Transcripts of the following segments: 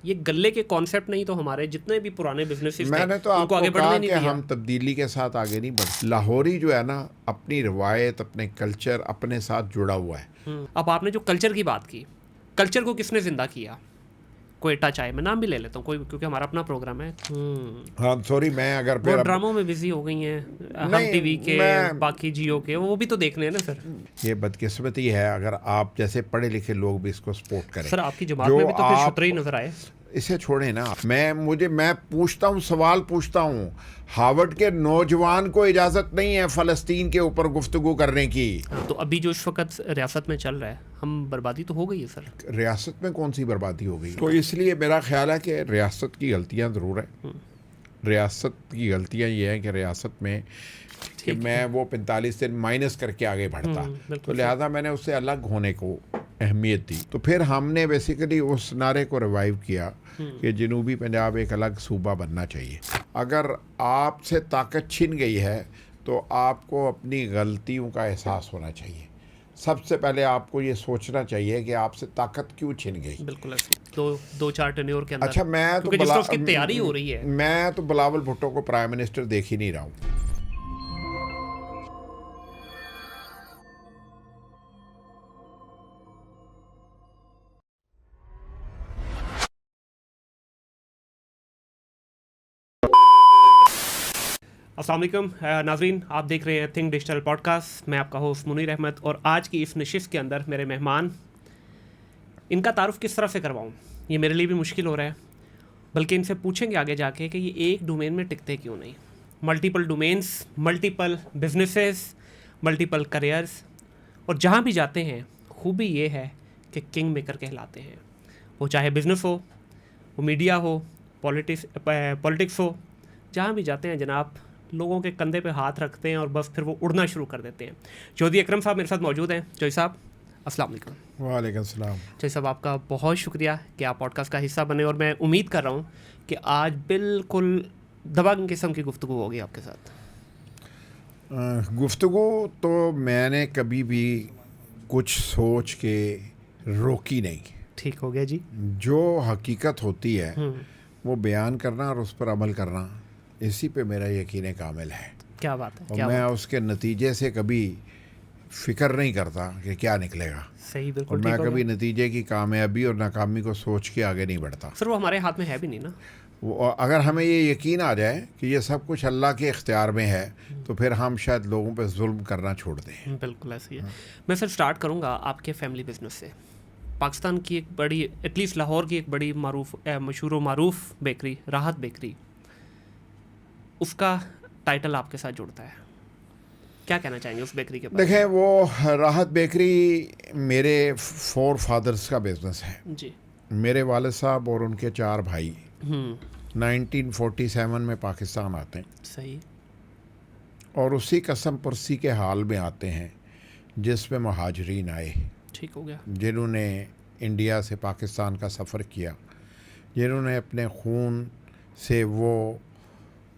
ये गले के कॉन्सेप्ट नहीं तो हमारे जितने भी पुराने बिजनेसेस मैंने तो उनको आपको आगे बढ़ने कहा नहीं कि दिया। हम तब्दीली के साथ आगे नहीं बढ़ते। लाहौरी जो है ना, अपनी रवायत, अपने कल्चर, अपने साथ जुड़ा हुआ है। अब आपने जो कल्चर की बात की, कल्चर को किसने जिंदा किया? कोयटा चाय, मैं नाम भी ले लेता हूँ कोई, क्योंकि हमारा अपना प्रोग्राम है। हाँ सॉरी, मैं अगर वो फिर अब ड्रामों में बिजी हो गई हैं, हम नहीं, टीवी के, मैं बाकी जियो के, वो भी तो देखने हैं ना सर। ये बदकिस्मती है अगर आप जैसे पढ़े लिखे लोग भी इसको सपोर्ट करें। सर आपकी जमात जो में भी तो फिर आप शुतरे ही नजर आए। इसे छोड़े ना, मैं पूछता हूँ, सवाल पूछता हूँ, हार्वर्ड के नौजवान को इजाज़त नहीं है फ़लस्तीन के ऊपर गुफ्तगू करने की। तो अभी जो इस वक्त रियासत में चल रहा है, हम बर्बादी तो हो गई है सर। रियासत में कौन सी बर्बादी हो गई? तो इसलिए मेरा ख्याल है कि रियासत की गलतियाँ ज़रूर है। रियासत की गलतियाँ ये हैं कि रियासत में कि मैं वो 45 दिन माइनस करके आगे बढ़ता, तो लिहाजा मैंने उससे अलग होने को अहमियत दी। तो फिर हमने बेसिकली उस नारे को रिवाइव किया कि जनूबी पंजाब एक अलग सूबा बनना चाहिए। अगर आपसे ताकत छिन गई है तो आपको अपनी गलतियों का एहसास होना चाहिए। सबसे पहले आपको ये सोचना चाहिए कि आपसे ताकत क्यों छिन गई। बिल्कुल ऐसे दो चार टेन्योर के अंदर। अच्छा, मैं तो क्योंकि जिस तरह उसकी तैयारी हो रही है, मैं तो बिलावल भुट्टो को प्राइम मिनिस्टर देख ही नहीं रहा हूँ। अस्सलाम वालेकुम नाज़रीन, आप देख रहे हैं थिंक डिजिटल पॉडकास्ट। मैं आपका होस्ट मुनीर अहमद, और आज की इस नशिस्त के अंदर मेरे मेहमान, इनका तारुफ किस तरह से करवाऊँ ये मेरे लिए भी मुश्किल हो रहा है। बल्कि इनसे पूछेंगे आगे जाके कि ये एक डोमेन में टिकते क्यों नहीं। Multiple domains, multiple businesses, multiple careers, और जहाँ भी जाते हैं खूबी ये है कि किंग मेकर कहलाते हैं। वो चाहे बिज़नेस हो, वो मीडिया हो, पॉलिटिक्स हो, जहाँ भी जाते हैं जनाब लोगों के कंधे पे हाथ रखते हैं और बस फिर वो उड़ना शुरू कर देते हैं। चौधरी अकरम साहब मेरे साथ मौजूद हैं। चौधरी साहब अस्सलाम वालेकुम। वालेकुम सलाम। चौधरी साहब आपका बहुत शुक्रिया कि आप पॉडकास्ट का हिस्सा बने, और मैं उम्मीद कर रहा हूँ कि आज बिल्कुल दबंग किस्म की गुफ्तगू होगी आपके साथ। गुफ्तगू तो मैंने कभी भी कुछ सोच के रोकी नहीं। ठीक हो गया जी। जो हकीकत होती है वो बयान करना और उस पर अमल करना, इसी पे मेरा यकीन कामिल है। क्या बात है, और क्या मैं बात उसके नतीजे से कभी फ़िक्र नहीं करता कि क्या निकलेगा। सही, और बिल्कुल मैं ठीक हो कभी गया। नतीजे की कामयाबी और नाकामी को सोच के आगे नहीं बढ़ता। सर वो हमारे हाथ में है भी नहीं ना। वो अगर हमें ये यकीन आ जाए कि ये सब कुछ अल्लाह के इख्तियार में है तो फिर हम शायद लोगों पे जुल्म करना छोड़ दें। बिल्कुल ऐसी है। मैं सर स्टार्ट करूँगा आपके फैमिली बिजनेस से। पाकिस्तान की एक बड़ी, एटलीस्ट लाहौर की एक बड़ी मशहूर व मारूफ बेकरी, राहत बेकरी, उसका टाइटल आपके साथ जुड़ता है। क्या कहना चाहेंगे उस बेकरी के बारे देखें, वो राहत बेकरी मेरे 4 फादर्स का बिज़नेस है। में? जी। मेरे वालिद साहब और उनके 4 भाई 1947 में पाकिस्तान आते हैं, सही। और उसी कसम पुरसी के हाल में आते हैं जिसमें महाजरीन आए, ठीक हो गया। जिन्होंने इंडिया से पाकिस्तान का सफ़र किया, जिन्होंने अपने खून से वो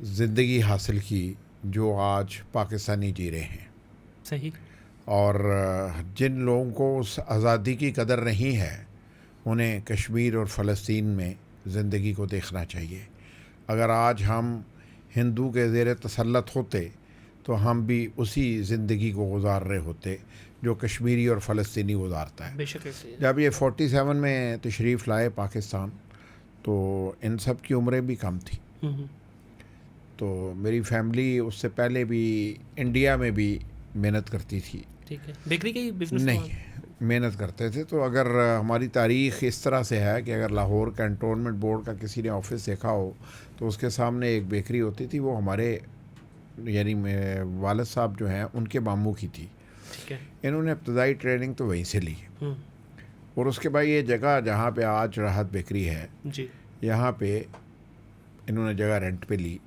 ज़िंदगी हासिल की जो आज पाकिस्तानी जी रहे हैं। सही। और जिन लोगों को उस आज़ादी की कदर नहीं है, उन्हें कश्मीर और फ़लस्तीन में ज़िंदगी को देखना चाहिए। अगर आज हम हिंदू के ज़ेर तसल्लत होते तो हम भी उसी ज़िंदगी को गुजार रहे होते जो कश्मीरी और फ़लस्तीनी गुजारता है। बेशक ऐसे है। जब ये 47 में तशरीफ़ लाए पाकिस्तान, तो इन सब की उम्रें भी कम थी। तो मेरी फैमिली उससे पहले भी इंडिया में भी मेहनत करती थी। ठीक है, बेकरी के बिजनेस नहीं, मेहनत करते थे। तो अगर हमारी तारीख़ इस तरह से है कि अगर लाहौर कैंटोनमेंट बोर्ड का किसी ने ऑफिस देखा हो तो उसके सामने एक बेकरी होती थी, वो हमारे यानी वालिद साहब जो हैं उनके मामू की थी। ठीक है। इन्होंने इब्तदाई ट्रेनिंग तो वहीं से ली, और उसके बाद ये जगह जहाँ पे आज राहत बेकरी है, जी। यहाँ पे इन्होंने जगह रेंट पे ली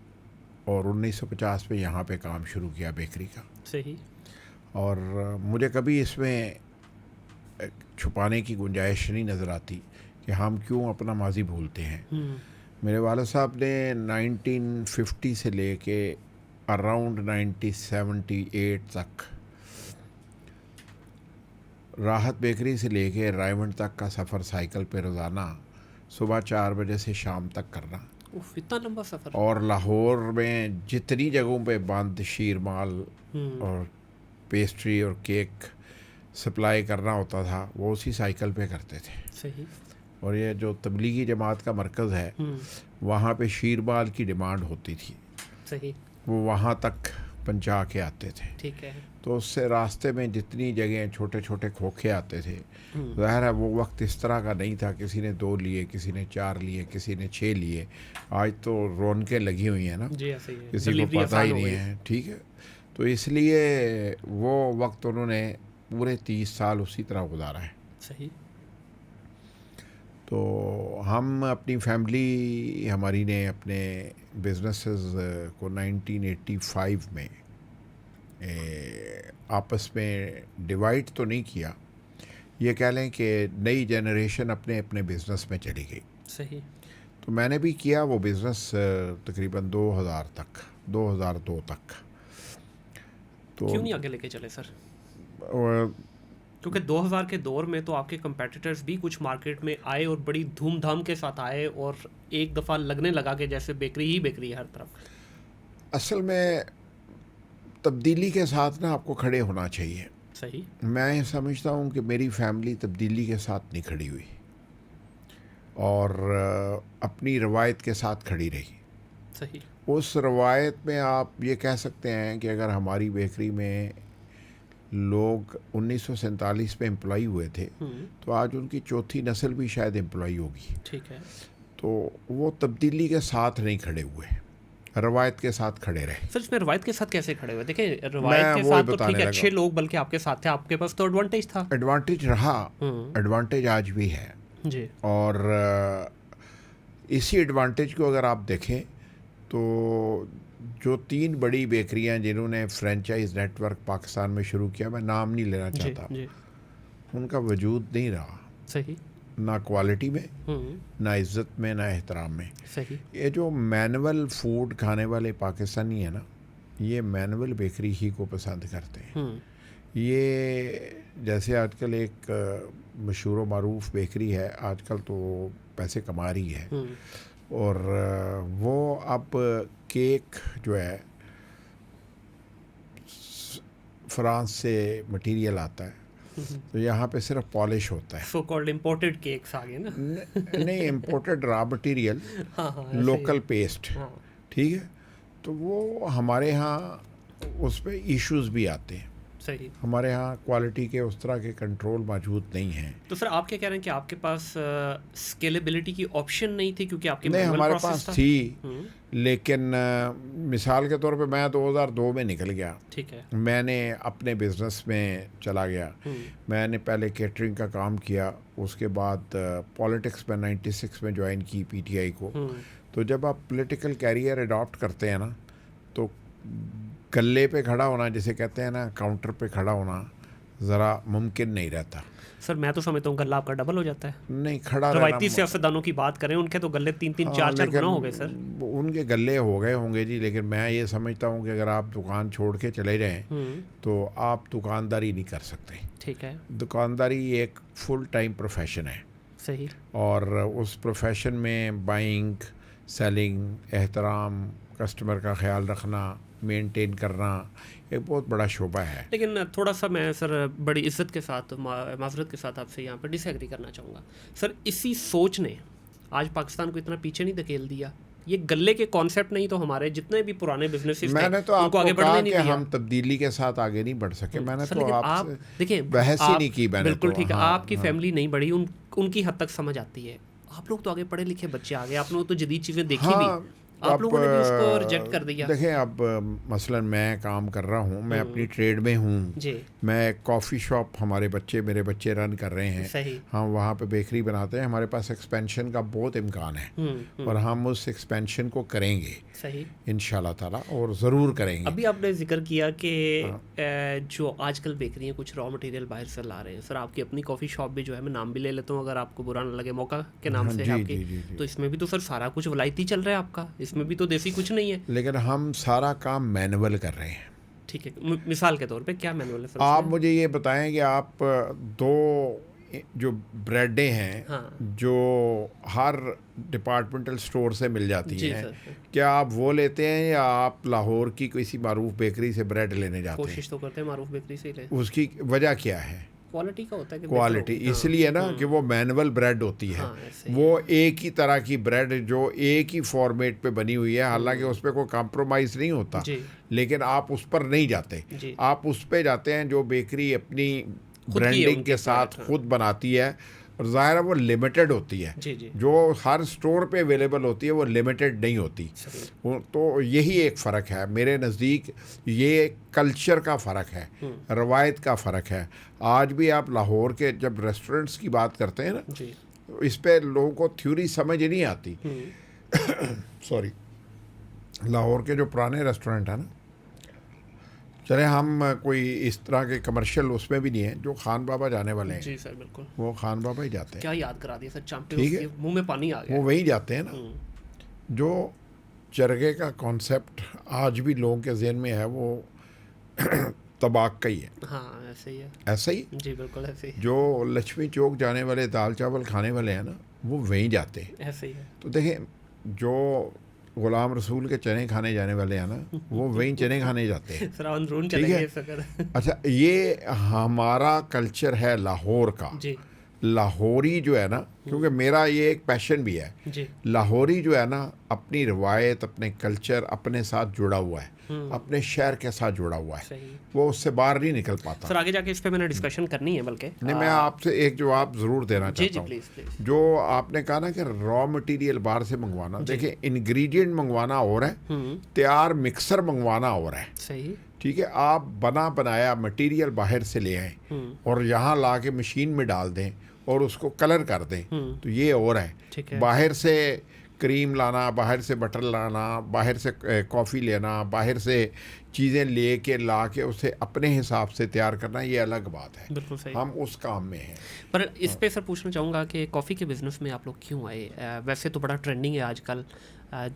और 1950 में यहाँ पे काम शुरू किया बेकरी का। सही। और मुझे कभी इसमें छुपाने की गुंजाइश नहीं नज़र आती कि हम क्यों अपना माजी भूलते हैं। मेरे वालिद साहब ने 1950 से लेके अराउंड 1978 तक राहत बेकरी से लेके रायमंड तक का सफ़र साइकिल पे रोज़ाना सुबह 4 बजे से शाम तक करना। उफ, इतना लंबा सफ़र। और लाहौर में जितनी जगहों पे बंद शीर माल और पेस्ट्री और केक सप्लाई करना होता था वो उसी साइकिल पे करते थे। सही। और ये जो तबलीगी जमात का मरकज़ है वहाँ पे शीर माल की डिमांड होती थी। सही। वो वहाँ तक पहुँचा के आते थे। ठीक है। तो उससे रास्ते में जितनी जगह छोटे छोटे खोखे आते थे, ज़ाहिर है वो वक्त इस तरह का नहीं था, किसी ने 2 लिए, किसी ने 4 लिए, किसी ने 6 लिए। आज तो रौनकें लगी हुई हैं ना, किसी को पता ही नहीं है। ठीक है, तो इसलिए वो वक्त उन्होंने पूरे 30 साल उसी तरह गुजारा है। सही। तो हम अपनी फैमिली हमारी ने अपने बिजनेसेस को 1985 में आपस में डिवाइड तो नहीं किया, ये कह लें कि नई जनरेशन अपने अपने बिज़नेस में चली गई। सही। तो मैंने भी किया वो बिज़नेस तकरीबन 2002 तक। तो क्यों नहीं आगे लेके चले सर? क्योंकि 2000 के दौर में तो आपके कंपेटिटर्स भी कुछ मार्केट में आए और बड़ी धूमधाम के साथ आए और एक दफ़ा लगने लगा कि जैसे बेकरी ही बेकरी है हर तरफ। असल में तब्दीली के साथ ना आपको खड़े होना चाहिए। सही। मैं समझता हूँ कि मेरी फैमिली तब्दीली के साथ नहीं खड़ी हुई और अपनी रवायत के साथ खड़ी रही। सही। उस रवायत में आप ये कह सकते हैं कि अगर हमारी बेकरी में लोग 1947 में एम्प्लॉई हुए थे तो आज उनकी चौथी नस्ल भी शायद एम्प्लॉई होगी। ठीक है। तो वो तब्दीली के साथ नहीं खड़े हुए, रवायत के साथ खड़े रहे। सर इसमें रवायत के साथ कैसे खड़े हुए? देखिए रवायत के साथ तो ठीक है, अच्छे लोग बल्कि आपके साथ थे, आपके पास तो एडवांटेज था। एडवांटेज रहा, एडवांटेज आज भी है जी। और इसी एडवांटेज को अगर आप देखें तो जो 3 बड़ी बेकरियां जिन्होंने फ्रेंचाइज नेटवर्क पाकिस्तान में शुरू किया, मैं नाम नहीं लेना चाहता, उनका वजूद नहीं रहा। सही। ना क्वालिटी में, ना इज़्ज़त में, ना एहतराम में। सही। ये जो मैनुअल फूड खाने वाले पाकिस्तानी है ना, ये मैनुअल बेकरी ही को पसंद करते हैं। ये जैसे आजकल एक मशहूर व मारूफ बेकरी है, आजकल तो पैसे कमा रही है और वो अब केक जो है फ्रांस से मटेरियल आता है तो यहाँ पे सिर्फ पॉलिश होता है। सो कॉल्ड इंपोर्टेड केक्स आ गए ना? नहीं, imported raw material, local paste. ठीक है, तो वो हमारे यहाँ उस पर इश्यूज भी आते हैं। सही। हमारे यहाँ क्वालिटी के उस तरह के कंट्रोल मौजूद नहीं हैं। तो सर आप क्या कह रहे हैं कि आपके पास स्केलेबिलिटी की ऑप्शन नहीं थी क्योंकि आपके नहीं, हमारे पास थी लेकिन मिसाल के तौर पे मैं 2002 में निकल गया। ठीक है। मैंने अपने बिज़नेस में चला गया। मैंने पहले केटरिंग का काम किया, उसके बाद पॉलिटिक्स में 96 में ज्वाइन की पीटीआई को। तो जब आप पॉलिटिकल कैरियर अडॉप्ट करते हैं ना तो गले पे खड़ा होना, जिसे कहते हैं ना काउंटर पे खड़ा होना, ज़रा मुमकिन नहीं रहता। सर मैं तो समझता हूँ गला आपका डबल हो जाता है। नहीं, खड़ा रवायती सियासतदानों की बात करें, उनके तो गले 3-3 4-4 गुना हो गए सर। उनके गले हो गए होंगे जी, लेकिन मैं ये समझता हूँ कि अगर आप दुकान छोड़ के चले जाएं तो आप दुकानदारी नहीं कर सकते। ठीक है। दुकानदारी एक फुल टाइम प्रोफेशन है। सही। और उस प्रोफेशन में बाइंग, सेलिंग, एहतराम, कस्टमर का ख्याल रखना, मेंटेन करना एक बहुत बड़ा शोबा है। लेकिन थोड़ा सा मैं सर बड़ी इज्जत के साथ, माजरत के साथ आपसे यहाँ पर डिसएग्री करना चाहूँगा। सर इसी सोच ने आज पाकिस्तान को इतना पीछे नहीं धकेल दिया? ये गले के कॉन्सेप्ट नहीं तो हमारे जितने भी पुराने बिजनेसेस मैंने तो आपको आगे कहा कि हम तब्दीली के साथ आगे नहीं बढ़ सके। मैंने तो आपसे देखिए बहस ही नहीं की। मैंने बिल्कुल ठीक है, आपकी फैमिली नहीं बढ़ी, उनकी हद तक समझ आती है। आप लोग तो आगे पढ़े लिखे बच्चे आ गए, आप लोग तो जदीद चीज़ें देखी भी, आप लोगों ने भी उसको रिजेक्ट कर दिया। देखें, अब मसलन मैं काम कर रहा हूँ, मैं अपनी ट्रेड में हूँ जी। मैं कॉफ़ी शॉप, मेरे बच्चे रन कर रहे हैं। सही। हम वहाँ पे बेकरी बनाते हैं, हमारे पास एक्सपेंशन का बहुत इम्कान है और हम उस एक्सपेंशन को करेंगे। सही। इंशाल्लाह ताला, और ज़रूर करेंगे। अभी आपने जिक्र किया कि जो आजकल बेकरियाँ कुछ रॉ मटेरियल बाहर से ला रहे हैं। सर आपकी अपनी कॉफ़ी शॉप भी जो है, मैं नाम भी ले लेता हूँ अगर आपको बुरा ना लगे, मौका के नाम से है आपकी, तो इसमें भी तो सर सारा कुछ वलायती चल रहा है आपका, इसमें भी तो देसी कुछ नहीं है। लेकिन हम सारा काम मैनुअल कर रहे हैं। ठीक है, मिसाल के तौर पे क्या मैनुअल है सर? आप मुझे ये बताएं कि आप 2 जो ब्रेडें हैं हाँ। जो हर डिपार्टमेंटल स्टोर से मिल जाती जी हैं, सर। क्या आप वो लेते हैं या आप लाहौर की किसी मारूफ बेकरी से ब्रेड लेने जाते हैं? कोशिश तो करते हैं मारूफ बेकरी से ही लें। उसकी वजह क्या है? क्वालिटी का होता है कि क्वालिटी इसलिए ना कि वो मैनुअल ब्रेड होती है। हाँ, ऐसे ही वो एक ही तरह की ब्रेड जो एक ही फॉर्मेट पे बनी हुई है, हालांकि उस पर कोई कॉम्प्रोमाइज़ नहीं होता, जी। लेकिन आप उस पर नहीं जाते। जी। आप उस पे जाते हैं जो बेकरी अपनी खुद की है ब्रांडिंग उनकी के साथ product, हाँ। खुद बनाती है, और ज़ाहिर है वो लिमिटेड होती है। जी जी। जो हर स्टोर पे अवेलेबल होती है वो लिमिटेड नहीं होती। तो यही एक फ़र्क है मेरे नज़दीक। ये कल्चर का फ़र्क है, रवायत का फ़र्क है। आज भी आप लाहौर के जब रेस्टोरेंट्स की बात करते हैं ना, जी। तो इस पे लोगों को थ्योरी समझ नहीं आती। सॉरी, लाहौर के जो पुराने रेस्टोरेंट हैं ना, चले हम कोई इस तरह के कमर्शियल उसमें भी नहीं है, जो खान बाबा जाने वाले हैं जी सर बिल्कुल, वो खान बाबा ही जाते हैं। क्या याद करा दिया सर, चांपे ठीक है, उसके मुंह में पानी आ गया। वो वहीं जाते हैं ना। जो चरगे का कॉन्सेप्ट आज भी लोगों के जहन में है वो तबाक का ही है। हाँ ऐसे ही है। ऐसा ही जी बिल्कुल ऐसे ही। जो लक्ष्मी चौक जाने वाले दाल चावल खाने वाले हैं ना, वो वहीं जाते हैं। ऐसे ही है। तो देखें, जो गुलाम रसूल के चने खाने जाने वाले हैं ना, वो वहीं चने खाने जाते हैं। सर अंदरून ठीक चलेंगे है। इस वक्त। अच्छा, ये हमारा कल्चर है लाहौर का। जी लाहौरी जो है ना, क्योंकि मेरा ये एक पैशन भी है, जी। लाहौरी जो है ना अपनी रवायत, अपने कल्चर, अपने साथ जुड़ा हुआ है, अपने शहर के साथ जुड़ा हुआ है। सही। वो उससे बाहर नहीं निकल पाता। सर आगे जाके इस पे मैंने डिस्कशन करनी है, बल्कि नहीं, मैं आपसे एक जवाब ज़रूर देना जी चाहता जी हूँ। Please please. जो आपने कहा ना कि रॉ मटेरियल बाहर से मंगवाना, देखिए इंग्रेडिएंट मंगवाना और है, तैयार मिक्सर मंगवाना और है। सही। ठीक है, आप बना बनाया मटेरियल बाहर से ले आएँ और यहाँ ला के मशीन में डाल दें और उसको कलर कर दें, तो ये और है। ठीक है। बाहर से क्रीम लाना, बाहर से बटर लाना, बाहर से कॉफ़ी लेना, बाहर से चीज़ें ले के ला के उसे अपने हिसाब से तैयार करना, ये अलग बात है। बिल्कुल सही। हम उस काम में हैं। पर इस पे सर पूछना चाहूँगा कि कॉफ़ी के बिज़नेस में आप लोग क्यों आए? वैसे तो बड़ा ट्रेंडिंग है आजकल,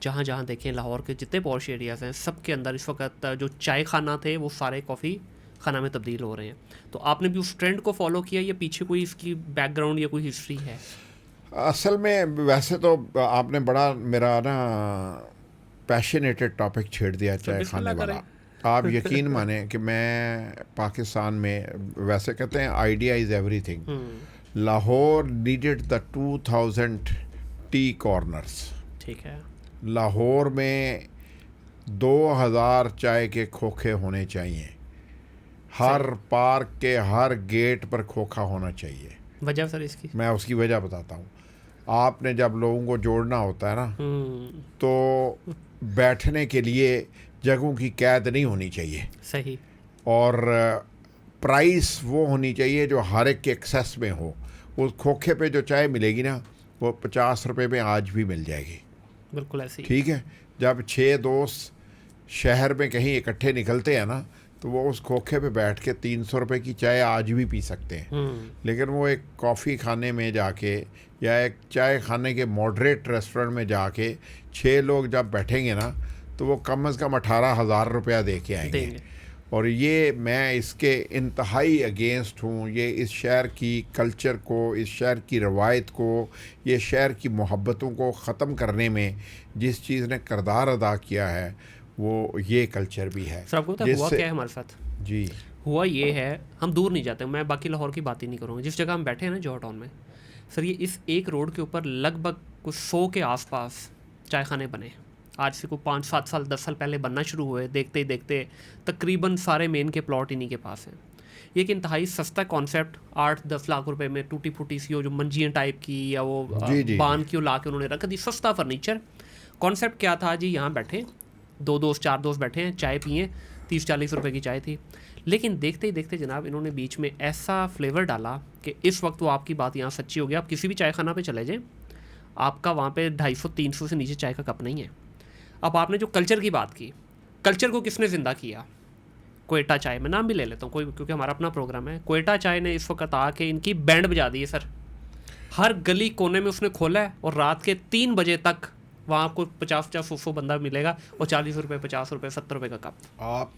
जहाँ जहाँ देखें लाहौर के जितने पॉश एरियाज़ हैं सबके अंदर इस वक्त जो चाय खाना थे वो सारे कॉफ़ी खाना में तब्दील हो रहे हैं। तो आपने भी उस ट्रेंड को फॉलो किया या पीछे कोई इसकी बैकग्राउंड या कोई हिस्ट्री है? असल में वैसे तो आपने बड़ा मेरा ना पैशनेटेड टॉपिक छेड़ दिया, चाय खाने वाला। आप यकीन माने कि मैं पाकिस्तान में, वैसे कहते हैं idea is everything, Lahore needed the 2000 T corners. ठीक है। लाहौर में 2000 चाय के खोखे होने चाहिए, हर पार्क के हर गेट पर खोखा होना चाहिए। वजह सर इसकी? मैं उसकी वजह बताता हूँ। आपने जब लोगों को जोड़ना होता है ना, तो बैठने के लिए जगहों की कैद नहीं होनी चाहिए। सही। और प्राइस वो होनी चाहिए जो हर एक के एक्सेस में हो। उस खोखे पे जो चाय मिलेगी ना, वो 50 रुपये में आज भी मिल जाएगी। बिल्कुल ऐसे ही। ठीक है। जब 6 दोस्त शहर में कहीं इकट्ठे निकलते हैं ना, तो वो उस खोखे पे बैठ के 300 रुपये की चाय आज भी पी सकते हैं। लेकिन वो एक कॉफ़ी खाने में जाके या एक चाय खाने के मॉडरेट रेस्टोरेंट में जाके 6 लोग जब बैठेंगे ना, तो वो कम से कम 18,000 रुपया दे के आएंगे। और ये मैं इसके इंतहाई अगेंस्ट हूँ। ये इस शहर की कल्चर को, इस शहर की रवायत को, ये शहर की मोहब्बतों को ख़त्म करने में जिस चीज़ ने किरदार अदा किया है, वो ये कल्चर भी है। सर आपको पता है हुआ क्या है हमारे साथ? जी, हुआ ये है, हम दूर नहीं जाते, मैं बाकी लाहौर की बात ही नहीं करूँगा। जिस जगह हम बैठे हैं ना, जौहर टाउन में, सर ये इस एक रोड के ऊपर लगभग कुछ 100 के आसपास चाय खाने बने। आज से कोई 5-7 साल 10 साल पहले बनना शुरू हुए, देखते ही देखते तकरीबन सारे मेन के प्लॉट इन्हीं के पास हैं। ये एक इंतहाई सस्ता कॉन्सेप्ट, 8-10 लाख रुपए में टूटी फूटी सी जो मंजियाँ टाइप की या वो बांध की ला के उन्होंने रख दी, सस्ता फर्नीचर। कॉन्सेप्ट क्या था जी, यहाँ बैठे 2 दोस्त 4 दोस्त बैठे हैं, चाय पिए, 30-40 रुपए की चाय थी। लेकिन देखते ही देखते जनाब इन्होंने बीच में ऐसा फ्लेवर डाला कि इस वक्त वो आपकी बात यहाँ सच्ची हो गया। आप किसी भी चाय खाना पे चले जाएँ, आपका वहाँ पे 250-300 से नीचे चाय का कप नहीं है। अब आपने जो कल्चर की बात की, कल्चर को किसने ज़िंदा किया? कोयटा चाय, मैं नाम भी ले लेता हूँ कोई, क्योंकि हमारा अपना प्रोग्राम है। कोयटा चाय ने इस वक्त आके इनकी बैंड बजा दी है सर। हर गली कोने में उसने खोला है और रात के 3 बजे तक वहाँ आपको 50-100 बंदा मिलेगा और 40 रुपये, 50 रुपये, 70 रुपये का कप। आप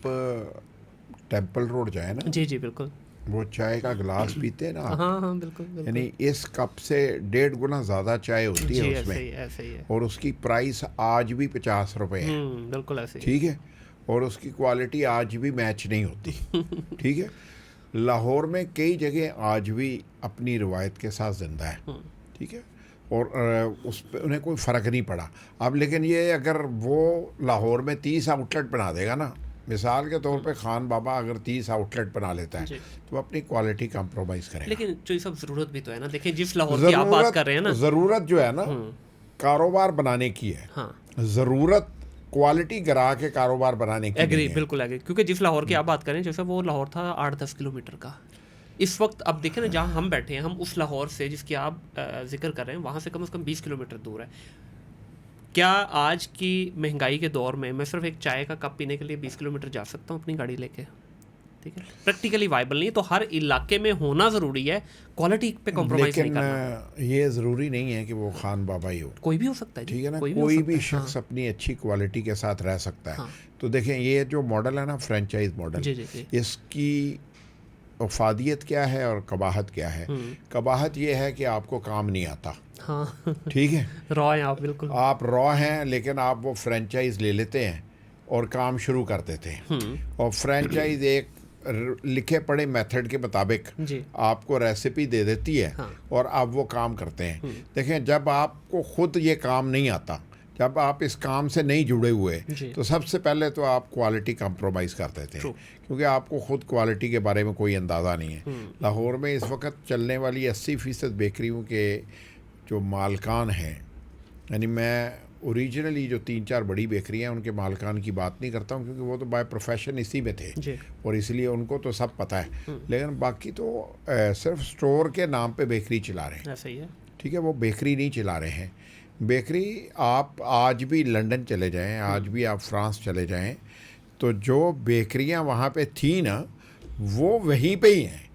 टेम्पल रोड जाए ना, जी जी बिल्कुल, वो चाय का गिलास पीते ना, हाँ हाँ बिल्कुल बिल्कुल। यानी इस कप से 1.5 गुना ज़्यादा चाय होती जी है ऐसे उसमें, ही ऐसे ही है। और उसकी प्राइस आज भी 50 रुपये है। बिल्कुल ऐसे ही। ठीक है, और उसकी क्वालिटी आज भी मैच नहीं होती। ठीक है, लाहौर में कई जगह आज भी अपनी रिवायत के साथ जिंदा है। ठीक है, और उस पर उन्हें कोई फ़र्क नहीं पड़ा। अब लेकिन ये अगर वो लाहौर में 30 आउटलेट बना देगा ना, मिसाल के तौर पे खान बाबा अगर 30 आउटलेट बना लेता है जी। तो वो अपनी क्वालिटी कंप्रोमाइज़ करेगा। लेकिन जो ये सब ज़रूरत भी तो है ना, देखिए जिस लाहौर की आप बात कर रहे हैं ना, ज़रूरत जो है ना कारोबार बनाने की है। हाँ ज़रूरत क्वालिटी गिरा के कारोबार बनाने की एग्री, नहीं है। बिल्कुल एग्री, क्योंकि जिस लाहौर की आप बात करें जैसे वो लाहौर था 8-10 किलोमीटर का। इस वक्त अब देखें ना, जहाँ हम बैठे हैं, हम उस लाहौर से जिसकी आप जिक्र कर रहे हैं वहाँ से कम 20 किलोमीटर दूर है। क्या आज की महंगाई के दौर में मैं सिर्फ एक चाय का कप पीने के लिए 20 किलोमीटर जा सकता हूँ अपनी गाड़ी लेके? ठीक है, प्रैक्टिकली वाइबल नहीं है। तो हर इलाके में होना ज़रूरी है, क्वालिटी पे कॉम्प्रोमाइज़ नहीं करना। लेकिन ये ज़रूरी नहीं है कि वो खान बाबा ही हो, कोई भी हो सकता है जी, ठीक है ना, कोई भी हो कोई सकता भी है। शख्स अपनी अच्छी क्वालिटी के साथ रह सकता है। हाँ। तो देखें ये जो मॉडल है ना, फ्रेंचाइज मॉडल, जी जी जी। इसकी अफादियत क्या है और कबाहत क्या है? कबाहत ये है कि आपको काम नहीं आता। हाँ ठीक है, रॉ हैं आप, बिल्कुल। आप रॉ हैं, लेकिन आप वो फ्रेंचाइज ले लेते हैं और काम शुरू कर देते हैं। और फ्रेंचाइज एक लिखे पढ़े मेथड के मुताबिक जी। आपको रेसिपी दे देती है। हाँ। और आप वो काम करते हैं। देखें, जब आपको खुद ये काम नहीं आता, जब आप इस काम से नहीं जुड़े हुए, जी। तो सबसे पहले तो आप क्वालिटी कंप्रोमाइज़ कर देते हैं, क्योंकि आपको खुद क्वालिटी के बारे में कोई अंदाज़ा नहीं है। लाहौर में इस वक्त चलने वाली 80% बेकरियों के जो मालकान हैं, यानी मैं ओरिजिनली जो 3-4 बड़ी बेकरियां हैं उनके मालकान की बात नहीं करता हूं, क्योंकि वो तो बाय प्रोफेशन इसी में थे जी। और इसलिए उनको तो सब पता है। लेकिन बाकी तो सिर्फ स्टोर के नाम पे बेकरी चला रहे हैं। ऐसा ही है। ठीक है, वो बेकरी नहीं चला रहे हैं। बेकरी आप आज भी लंदन चले जाएं, आज भी आप फ्रांस चले जाएं, तो जो बेकरियां वहाँ पे थी ना, वो वहीं पे ही हैं।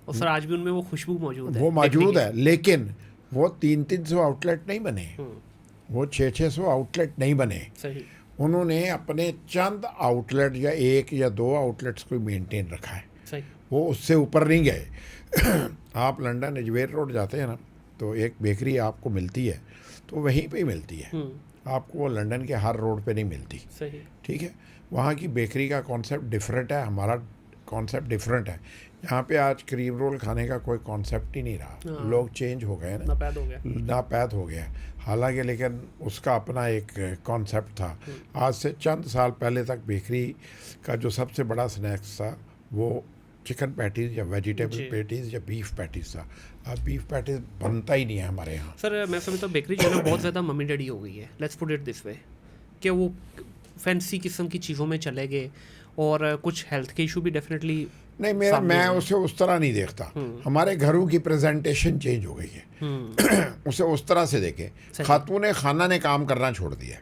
और सर आज भी उनमें वो खुशबू मौजूद है, वो मौजूद है, लेकिन वो 300-300 आउटलेट नहीं बने, वो 600-600 आउटलेट नहीं बने। सही। उन्होंने अपने चंद आउटलेट या 1 या 2 आउटलेट्स को मेंटेन रखा है। सही। वो उससे ऊपर नहीं गए। आप लंदन अजमेर रोड जाते हैं ना, तो एक बेकरी आपको मिलती है, तो वहीं पे ही मिलती है। आपको वो लंदन के हर रोड पे नहीं मिलती। सही। ठीक है, वहाँ की बेकरी का कॉन्सेप्ट डिफरेंट है, हमारा कॉन्सेप्ट डिफरेंट है। यहाँ पे आज क्रीम रोल खाने का कोई कॉन्सेप्ट ही नहीं रहा। लोग चेंज हो गए ना, नापैद हो गया। नापैद हो गया। हालांकि लेकिन उसका अपना एक कॉन्सेप्ट था। आज से चंद साल पहले तक बेकरी का जो सबसे बड़ा स्नैक्स था वो चिकन पैटीज़ या वेजिटेबल पैटीज़ या बीफ पैटीज़ था। अब बीफ पैटीज़ बनता ही नहीं है हमारे यहाँ। सर मैं समझता हूँ बेकरी जो है ना बहुत ज़्यादा मम्मी डैडी हो गई है, let's put it this way, कि वो फैंसी किस्म की चीज़ों में चले गए और कुछ हेल्थ के इशू भी डेफिनेटली नहीं, मैं उसे उस तरह नहीं देखता। हमारे घरों की प्रेजेंटेशन चेंज हो गई है। उसे उस तरह से देखे, खातून खाना ने काम करना छोड़ दिया।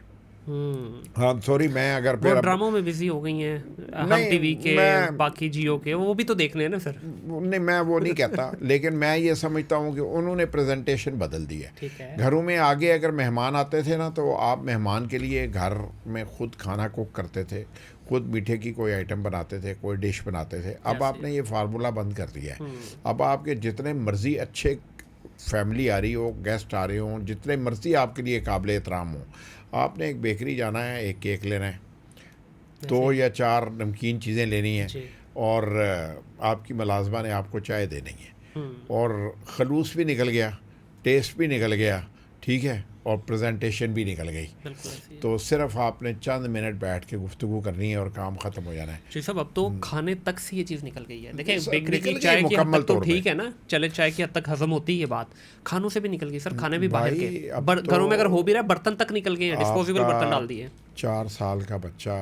हाँ सॉरी, मैं अगर वो ड्रामों में बिजी हो गई हैं, हम टीवी के, बाकी जियो के, वो भी तो देखने हैं ना सर। नहीं, मैं वो नहीं कहता, लेकिन मैं ये समझता हूँ कि उन्होंने प्रेजेंटेशन बदल दी है। ठीक है। घरों में आगे अगर मेहमान आते थे ना, तो आप मेहमान के लिए घर में खुद खाना कुक करते थे, खुद मीठे की कोई आइटम बनाते थे, कोई डिश बनाते थे। अब आपने ये फार्मूला बंद कर दिया है। अब आपके जितने मर्जी अच्छे फैमिली आ रही हो, गेस्ट आ रहे हों, जितने मर्जी आपके लिए काबिल एहतराम हो, आपने एक बेकरी जाना है, एक केक लेना है, 2 या 4 नमकीन चीज़ें लेनी है, और आपकी मुलाजमा ने आपको चाय देनी है, और खलूस भी निकल गया, टेस्ट भी निकल गया, ठीक है, और प्रेजेंटेशन भी निकल गई। तो सिर्फ आपने चंद मिनट बैठ के गुफ्तगू करनी है और काम ख़त्म हो जाना है। जी साहब, अब तो खाने तक से ये चीज़ निकल गई है। देखिए बेकरी की चाय की हद तक तो ठीक है ना, चले चाय की हद तक हजम होती है ये बात, खानों से भी निकल गई सर। खाने भी बाहर के, घरों में अगर हो भी रहा है, बर्तन तक निकल गए हैं, डिस्पोजेबल बर्तन डाल दिए। 4 साल का बच्चा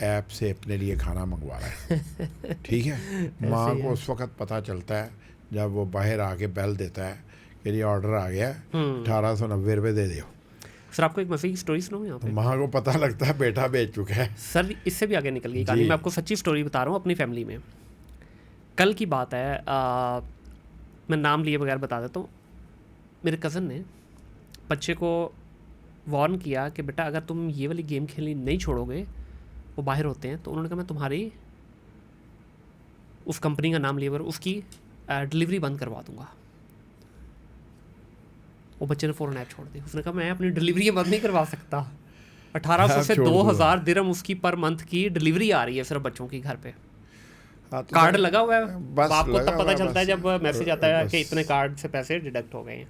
ऐप से अपने लिए खाना मंगवा रहा है, ठीक है। माँ को उस वक्त पता चलता है जब वो बाहर आके बेल देता है कि ये ऑर्डर आ गया, 1890 रुपये दे दो। सर आपको एक मज़े की स्टोरी सुनाऊँ यहाँ पे? माँ को पता लगता है बेटा बेच चुका है। सर इससे भी आगे निकल गई कहानी। मैं आपको सच्ची स्टोरी बता रहा हूँ अपनी फैमिली में। कल की बात है, मैं नाम लिए बगैर बता देता हूँ। मेरे कज़न ने बच्चे को वार्न किया कि बेटा अगर तुम ये वाली गेम खेलनी नहीं छोड़ोगे, वो बाहर होते हैं, तो उन्होंने कहा मैं तुम्हारी उस कंपनी का नाम लिए बगैर उसकी डिलीवरी बंद करवा दूंगा। वो बच्चे ने फ़ौरन ऐप छोड़ दी। उसने कहा मैं अपनी डिलीवरी बंद नहीं करवा सकता। 1800 से 2000 दिरहम उसकी पर मंथ की डिलीवरी आ रही है सिर्फ बच्चों की घर पे। हाँ, तो कार्ड लगा हुआ है, बस आपको लगा तब पता हुआ है, चलता है बस। जब मैसेज आता है कि इतने कार्ड से पैसे डिडक्ट हो गए हैं।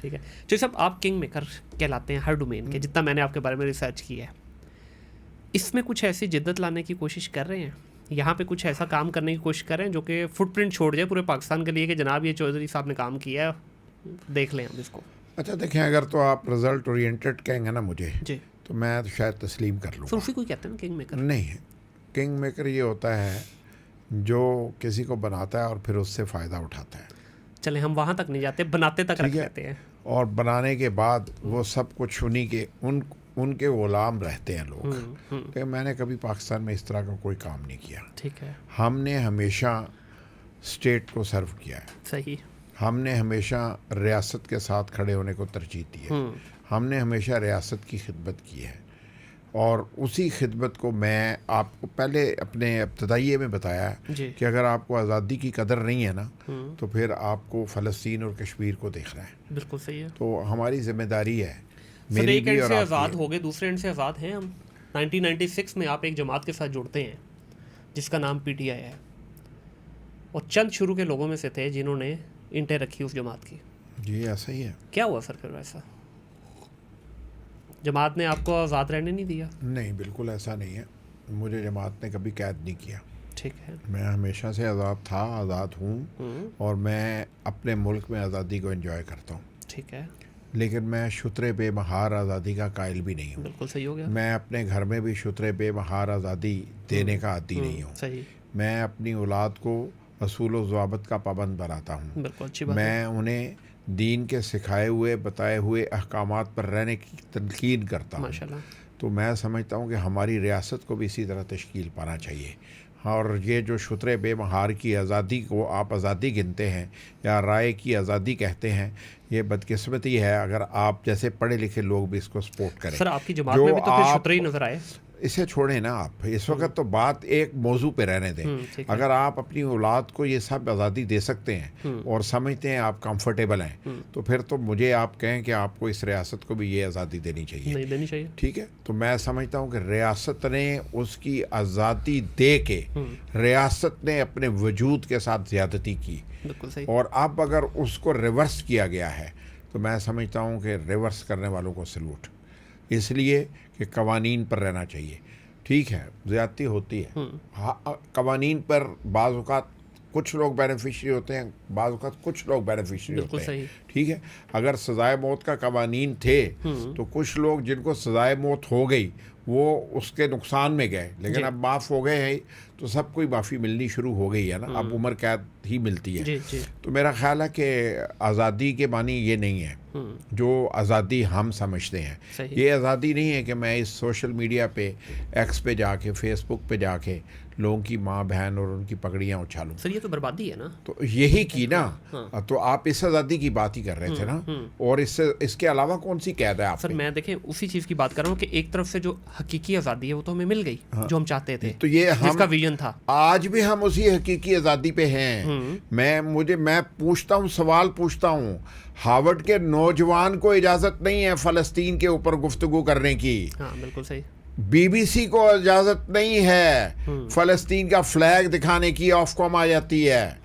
ठीक है तो सब आप किंग मेकर कहलाते हैं हर डोमेन के, जितना मैंने आपके बारे में रिसर्च किया है। इसमें कुछ ऐसी जिद्दत लाने की कोशिश कर रहे हैं, यहाँ पे कुछ ऐसा काम करने की कोशिश कर रहे हैं जो कि फुटप्रिंट छोड़ जाए पूरे पाकिस्तान के लिए कि जनाब ये चौधरी साहब ने काम किया है, देख लें हम इसको। अच्छा देखें, अगर तो आप रिजल्ट ओरिएंटेड कहेंगे ना मुझे, जी तो मैं तो शायद तस्लीम कर सर लूँगा। उसी को ही कहते हैं ना किंग मेकर। नहीं, किंग मेकर ये होता है जो किसी को बनाता है और फिर उससे फ़ायदा उठाता है। चले हम वहाँ तक नहीं जाते, बनाते तक रख ठीक है। लेते हैं। और बनाने के बाद वो सब कुछ उन्हीं के उनके गुलाम रहते हैं लोग। लेकिन मैंने कभी पाकिस्तान में इस तरह का कोई काम नहीं किया। ठीक है हमने हमेशा स्टेट को सर्व किया है। सही। हमने हमेशा रियासत के साथ खड़े होने को तरजीह दी है। हमने हमेशा रियासत की खिदमत की है और उसी खिदमत को मैं आपको पहले अपने इब्तदाइये में बताया जी। कि अगर आपको आज़ादी की कदर नहीं है ना तो फिर आपको फ़लस्तीन और कश्मीर को देखना है। बिल्कुल सही है। तो हमारी जिम्मेदारी है, सर मेरी एक भी एंड और से आपकी। आज़ाद हो गए, दूसरे एंड से आज़ाद हैं हम। 1996 में आप एक जमात के साथ जुड़ते हैं जिसका नाम PTI है, और चंद शुरू के लोगों में से थे जिन्होंने इंटें रखी उस जमात की। जी ऐसा ही है। क्या हुआ सर फिर वैसा? जमात ने आपको आज़ाद रहने नहीं दिया? नहीं, बिल्कुल ऐसा नहीं है। मुझे जमात ने कभी कैद नहीं किया। ठीक है। मैं हमेशा से आज़ाद था, आज़ाद हूँ और मैं अपने मुल्क में आज़ादी को एंजॉय करता हूँ। ठीक है लेकिन मैं शुतरे बेमहार आज़ादी का कायल भी नहीं हूँ। बिल्कुल सही हो गया। मैं अपने घर में भी शुतरे बेमहार आज़ादी देने का आदी नहीं हूँ। सही। मैं अपनी औलाद को असूल व ज़वाबित का पाबंद बनाता हूँ। बिल्कुल अच्छी बात है। मैं उन्हें दीन के सिखाए हुए बताए हुए अहकामात पर रहने की तलकीन करता हूँ। माशाल्लाह। तो मैं समझता हूँ कि हमारी रियासत को भी इसी तरह तश्कील पाना चाहिए। और ये जो शुतरे बेमहार की आज़ादी को आप आज़ादी गिनते हैं या राय की आज़ादी कहते हैं, ये बदकिस्मती है अगर आप जैसे पढ़े लिखे लोग भी इसको सपोर्ट करें। सर आपकी जमात में भी तो फिर शुतरे ही नजर आए। इसे छोड़ें ना आप, इस वक्त तो बात एक मौजू पे रहने दें। ठीक है। अगर आप अपनी औलाद को ये सब आज़ादी दे सकते हैं और समझते हैं आप कंफर्टेबल हैं, तो फिर तो मुझे आप कहें कि आपको इस रियासत को भी ये आज़ादी देनी चाहिए। नहीं देनी चाहिए। ठीक है। तो मैं समझता हूँ कि रियासत ने उसकी आज़ादी दे के रियासत ने अपने वजूद के साथ ज़्यादती की, बिल्कुल सही। और अब अगर उसको रिवर्स किया गया है तो मैं समझता हूँ कि रिवर्स करने वालों को सलूट, इसलिए कि कवानीन पर रहना चाहिए। ठीक है, ज़्यादती होती है, हाँ, कवानीन पर बाज़ औक़ात कुछ लोग बेनिफिशरी होते हैं, बाज़ औक़ात कुछ लोग बेनिफिशरी होते हैं। सही। ठीक है। अगर सज़ाए मौत का कवानीन थे तो कुछ लोग जिनको सज़ाए मौत हो गई वो उसके नुकसान में गए, लेकिन अब माफ़ हो गए हैं तो सबको ही माफ़ी मिलनी शुरू हो गई है ना, अब उम्र कैद ही मिलती है। जी जी। तो मेरा ख्याल है कि आज़ादी के मानी ये नहीं है जो आज़ादी हम समझते हैं। सही। ये आज़ादी नहीं है कि मैं इस सोशल मीडिया पे, एक्स पे जाके, फेसबुक पे जाके लोगों की माँ बहन और उनकी पगड़ियाँ उछालूं। सर ये तो बर्बादी है ना। तो यही की ना। तो आप इस आज़ादी की बात ही कर रहे थे ना, और इसके अलावा कौन सी कैद है आप? सर मैं देखें उसी चीज़ की बात कर रहा हूँ कि एक तरफ से जो हकीकी आज़ादी है वो तो हमें मिल गई, जो हम चाहते थे, तो ये जिसका विजन था। आज भी हम उसी हकीकी आज़ादी पे हैं। मैं पूछता हूँ, सवाल पूछता हूँ, हार्वर्ड के नौजवान को इजाज़त नहीं है फ़लस्तीन के ऊपर गुफ्तगू करने की। हाँ बिल्कुल सही। BBC को इजाज़त नहीं है फ़लस्तीन का फ्लैग दिखाने की, ऑफकॉम आ जाती है।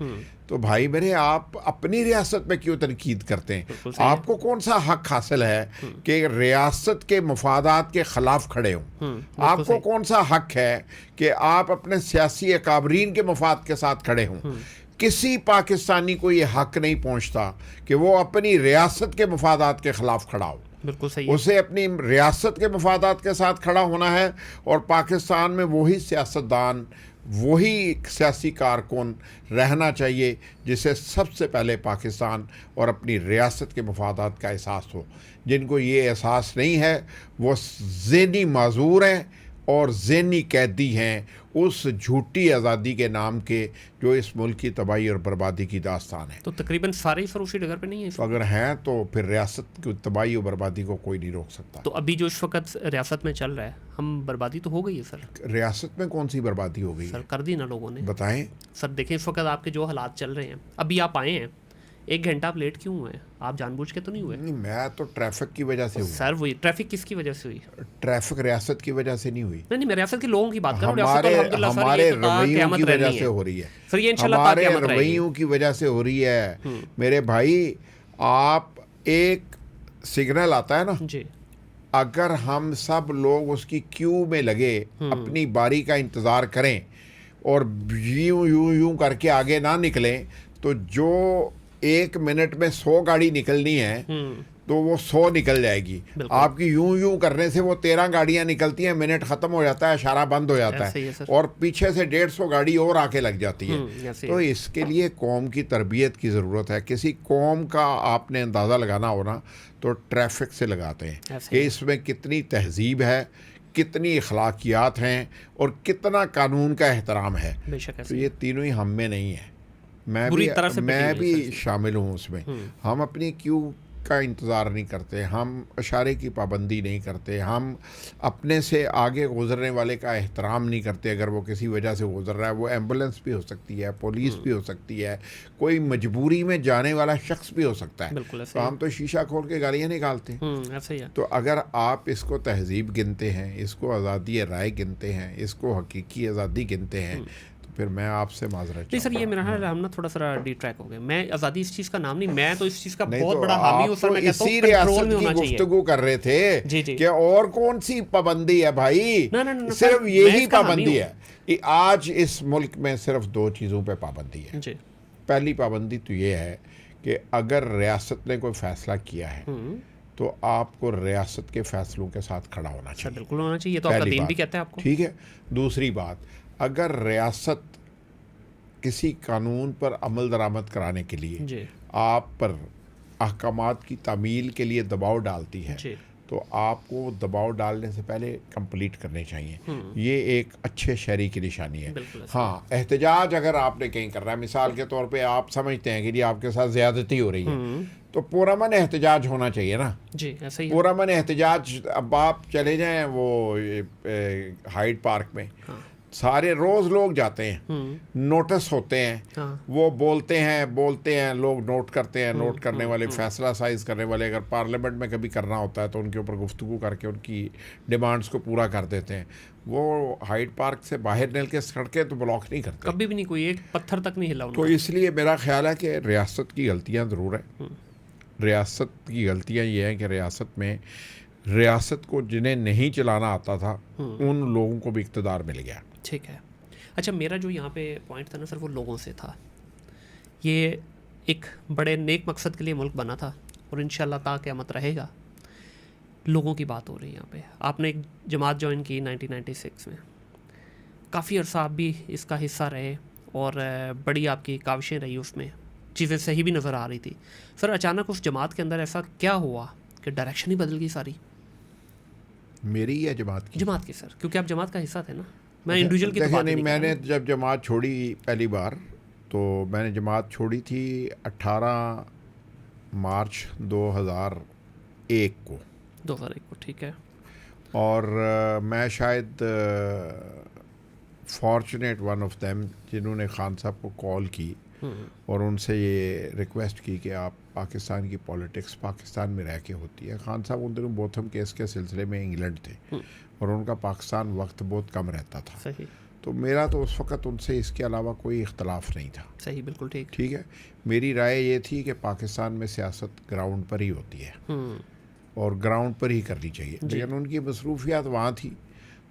तो भाई मेरे, आप अपनी रियासत में क्यों तनकीद करते हैं? आपको कौन सा हक हासिल है कि रियासत के मफादात के ख़िलाफ़ खड़े हों? आपको कौन सा हक है कि आप अपने सियासी अकाबरीन के मफाद के साथ खड़े हों? किसी पाकिस्तानी को ये हक नहीं पहुंचता कि वो अपनी रियासत के मफादात के ख़िलाफ़ खड़ा हो। बिल्कुल सही। उसे अपनी रियासत के मफादात के साथ खड़ा होना है, और पाकिस्तान में वही सियासतदान, वही सियासी कारकुन रहना चाहिए जिसे सबसे पहले पाकिस्तान और अपनी रियासत के मफादात का एहसास हो। जिनको ये एहसास नहीं है वो ज़हनी माजूर हैं, और ज़हनी कैदी हैं उस झूठी आज़ादी के नाम के जो इस मुल्क की तबाही और बर्बादी की दास्तान है। तो तकरीबन सारे ही सर उसी डगर पे नहीं है। तो अगर हैं तो फिर रियासत की तबाही और बर्बादी को कोई नहीं रोक सकता। तो अभी जो इस वक्त रियासत में चल रहा है, हम बर्बादी तो हो गई है सर। रियासत में कौन सी बर्बादी हो गई सर कर दी ना लोगों ने। बताएं सर देखें इस वक्त आपके जो हालात चल रहे हैं, अभी आप आए हैं 1 घंटा आप लेट क्यों हुए हैं? आप जानबूझ के तो नहीं हुए? नहीं, मैं तो ट्रैफिक की वजह से हुआ। सर वही ट्रैफिक किसकी वजह से हुई? ट्रैफिक रियासत की वजह से नहीं हुई। नहीं मैं रियासत के लोगों की बात कर रहा हूँ। हमारे रवैयों की वजह से हो रही है। सर ये इंशाल्लाह हमारे रवैयों की वजह से हो रही है मेरे भाई। आप एक सिग्नल आता है ना जी, अगर हम सब लोग उसकी क्यू में लगे अपनी बारी का इंतज़ार करें और यूं यूं यूं करके आगे ना निकलें तो जो 1 मिनट में 100 गाड़ी निकलनी है तो वो 100 निकल जाएगी। आपकी यूं यूं करने से वो 13 गाड़ियां निकलती हैं, मिनट ख़त्म हो जाता है, इशारा बंद हो जाता है और पीछे से 150 गाड़ी और आके लग जाती है। तो इसके लिए कौम की तरबियत की ज़रूरत है। किसी कौम का आपने अंदाज़ा लगाना हो ना तो ट्रैफिक से लगाते हैं कि इसमें कितनी तहजीब है, कितनी अखलाकियात हैं और कितना कानून का एहतराम है। तो ये तीनों ही हम में नहीं है। मैं भी शामिल हूँ उसमें। हम अपनी क्यू का इंतज़ार नहीं करते, हम इशारे की पाबंदी नहीं करते, हम अपने से आगे गुजरने वाले का एहतराम नहीं करते। अगर वो किसी वजह से गुजर रहा है, वो एम्बुलेंस भी हो सकती है, पुलिस भी हो सकती है, कोई मजबूरी में जाने वाला शख्स भी हो सकता है। तो हम तो शीशा खोल के गालियाँ निकालते हैं। ऐसे ही है। तो अगर आप इसको तहजीब गिनते हैं, इसको आज़ादी राय गिनते हैं, इसको हकीकी आज़ादी गिनते हैं फिर मैं आपसे माजरत नहीं सर, ये मेरा ख्याल हम ना थोड़ा सा डिट्रैक्ट हो गए। मैं आज़ादी इस चीज़ का नाम नहीं, मैं तो इस चीज़ का बहुत बड़ा हामी हूँ सर। मैं कहता हूँ कंट्रोल में होना चाहिए। गुफ्तगू कर रहे थे जी जी कि और कौन सी पाबंदी है भाई? ना, सिर्फ यही पाबंदी है। आज इस मुल्क में सिर्फ 2 चीज़ों पे पाबंदी है जी। पहली पाबंदी तो ये है कि अगर रियासत ने कोई फैसला किया है तो आपको रियासत के फैसलों के साथ खड़ा होना चाहिए। बिल्कुल होना चाहिए, तो आपका दीन भी कहता है आपको। ठीक है। दूसरी बात, अगर रियासत किसी कानून पर अमल दरामद कराने के लिए आप पर अहकामात की तामील के लिए दबाव डालती है तो आपको दबाव डालने से पहले कंप्लीट करने चाहिए। ये एक अच्छे शहरी की निशानी है। हाँ, एहतजाज अगर आपने कहीं कर रहा है, मिसाल के तौर पे आप समझते हैं कि जी आपके साथ ज़्यादती हो रही है तो पुरअमन एहतजाज होना चाहिए ना जी। ऐसा ही पुरअमन एहतजाज। अब आप चले जाएं वो हाइड पार्क में, सारे रोज़ लोग जाते हैं, नोटिस होते हैं, वो बोलते हैं, लोग नोट करते हैं, नोट करने वाले, फैसला साइज करने वाले अगर पार्लियामेंट में कभी करना होता है तो उनके ऊपर गुफ्तगू करके उनकी डिमांड्स को पूरा कर देते हैं। वो हाइड पार्क से बाहर निकल के सड़कें तो ब्लॉक नहीं करते, कभी भी नहीं, कोई एक पत्थर तक नहीं हिला। तो इसलिए मेरा ख्याल है कि रियासत की गलतियाँ ज़रूर हैं। रियासत की गलतियाँ ये हैं कि रियासत में रियासत को जिन्हें नहीं चलाना आता था उन लोगों को भी इक़्तिदार मिल गया। ठीक है। अच्छा, मेरा जो यहाँ पे पॉइंट था ना सर, वो लोगों से था। ये एक बड़े नेक मकसद के लिए मुल्क बना था और इंशाल्लाह ता क़यामत रहेगा। लोगों की बात हो रही है यहाँ पे। आपने एक जमात ज्वाइन की 1996 में, काफ़ी अर्सा आप भी इसका हिस्सा रहे और बड़ी आपकी काविशें रही, उसमें चीज़ें सही भी नज़र आ रही थी। सर अचानक उस जमात के अंदर ऐसा क्या हुआ कि डायरेक्शन ही बदल गई सारी? मेरी या जमात की? जमात की सर, क्योंकि आप जमात का हिस्सा थे ना। मैं इंडिविजुअल की तो बात नहीं। मैंने जब जमात छोड़ी पहली बार तो मैंने जमात छोड़ी थी 18 मार्च 2001 को। 2001 को, ठीक है। और मैं शायद फॉर्चुनेट वन ऑफ देम जिन्होंने खान साहब को कॉल की और उनसे ये रिक्वेस्ट की कि आप पाकिस्तान की पॉलिटिक्स पाकिस्तान में रह के होती है। खान साहब उन दिनों बोथम केस के सिलसिले में इंग्लैंड थे और उनका पाकिस्तान वक्त बहुत कम रहता था। सही। तो मेरा तो उस वक़्त उनसे इसके अलावा कोई इख्तलाफ नहीं था। सही, बिल्कुल ठीक। ठीक है। मेरी राय ये थी कि पाकिस्तान में सियासत ग्राउंड पर ही होती है और ग्राउंड पर ही करनी चाहिए, लेकिन उनकी मसरूफियात वहाँ थी।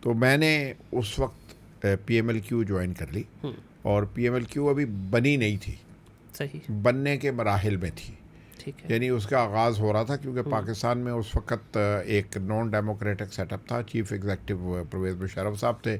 तो मैंने उस वक्त PMLQ ज्वाइन कर ली और PMLQ अभी बनी नहीं थी। सही। बनने के मराहिल में थी। यानी उसका आगाज़ हो रहा था क्योंकि पाकिस्तान में उस वक़्त एक नॉन डेमोक्रेटिक सेटअप था। चीफ एग्जीक्यूटिव परवेज़ मुशर्रफ साहब थे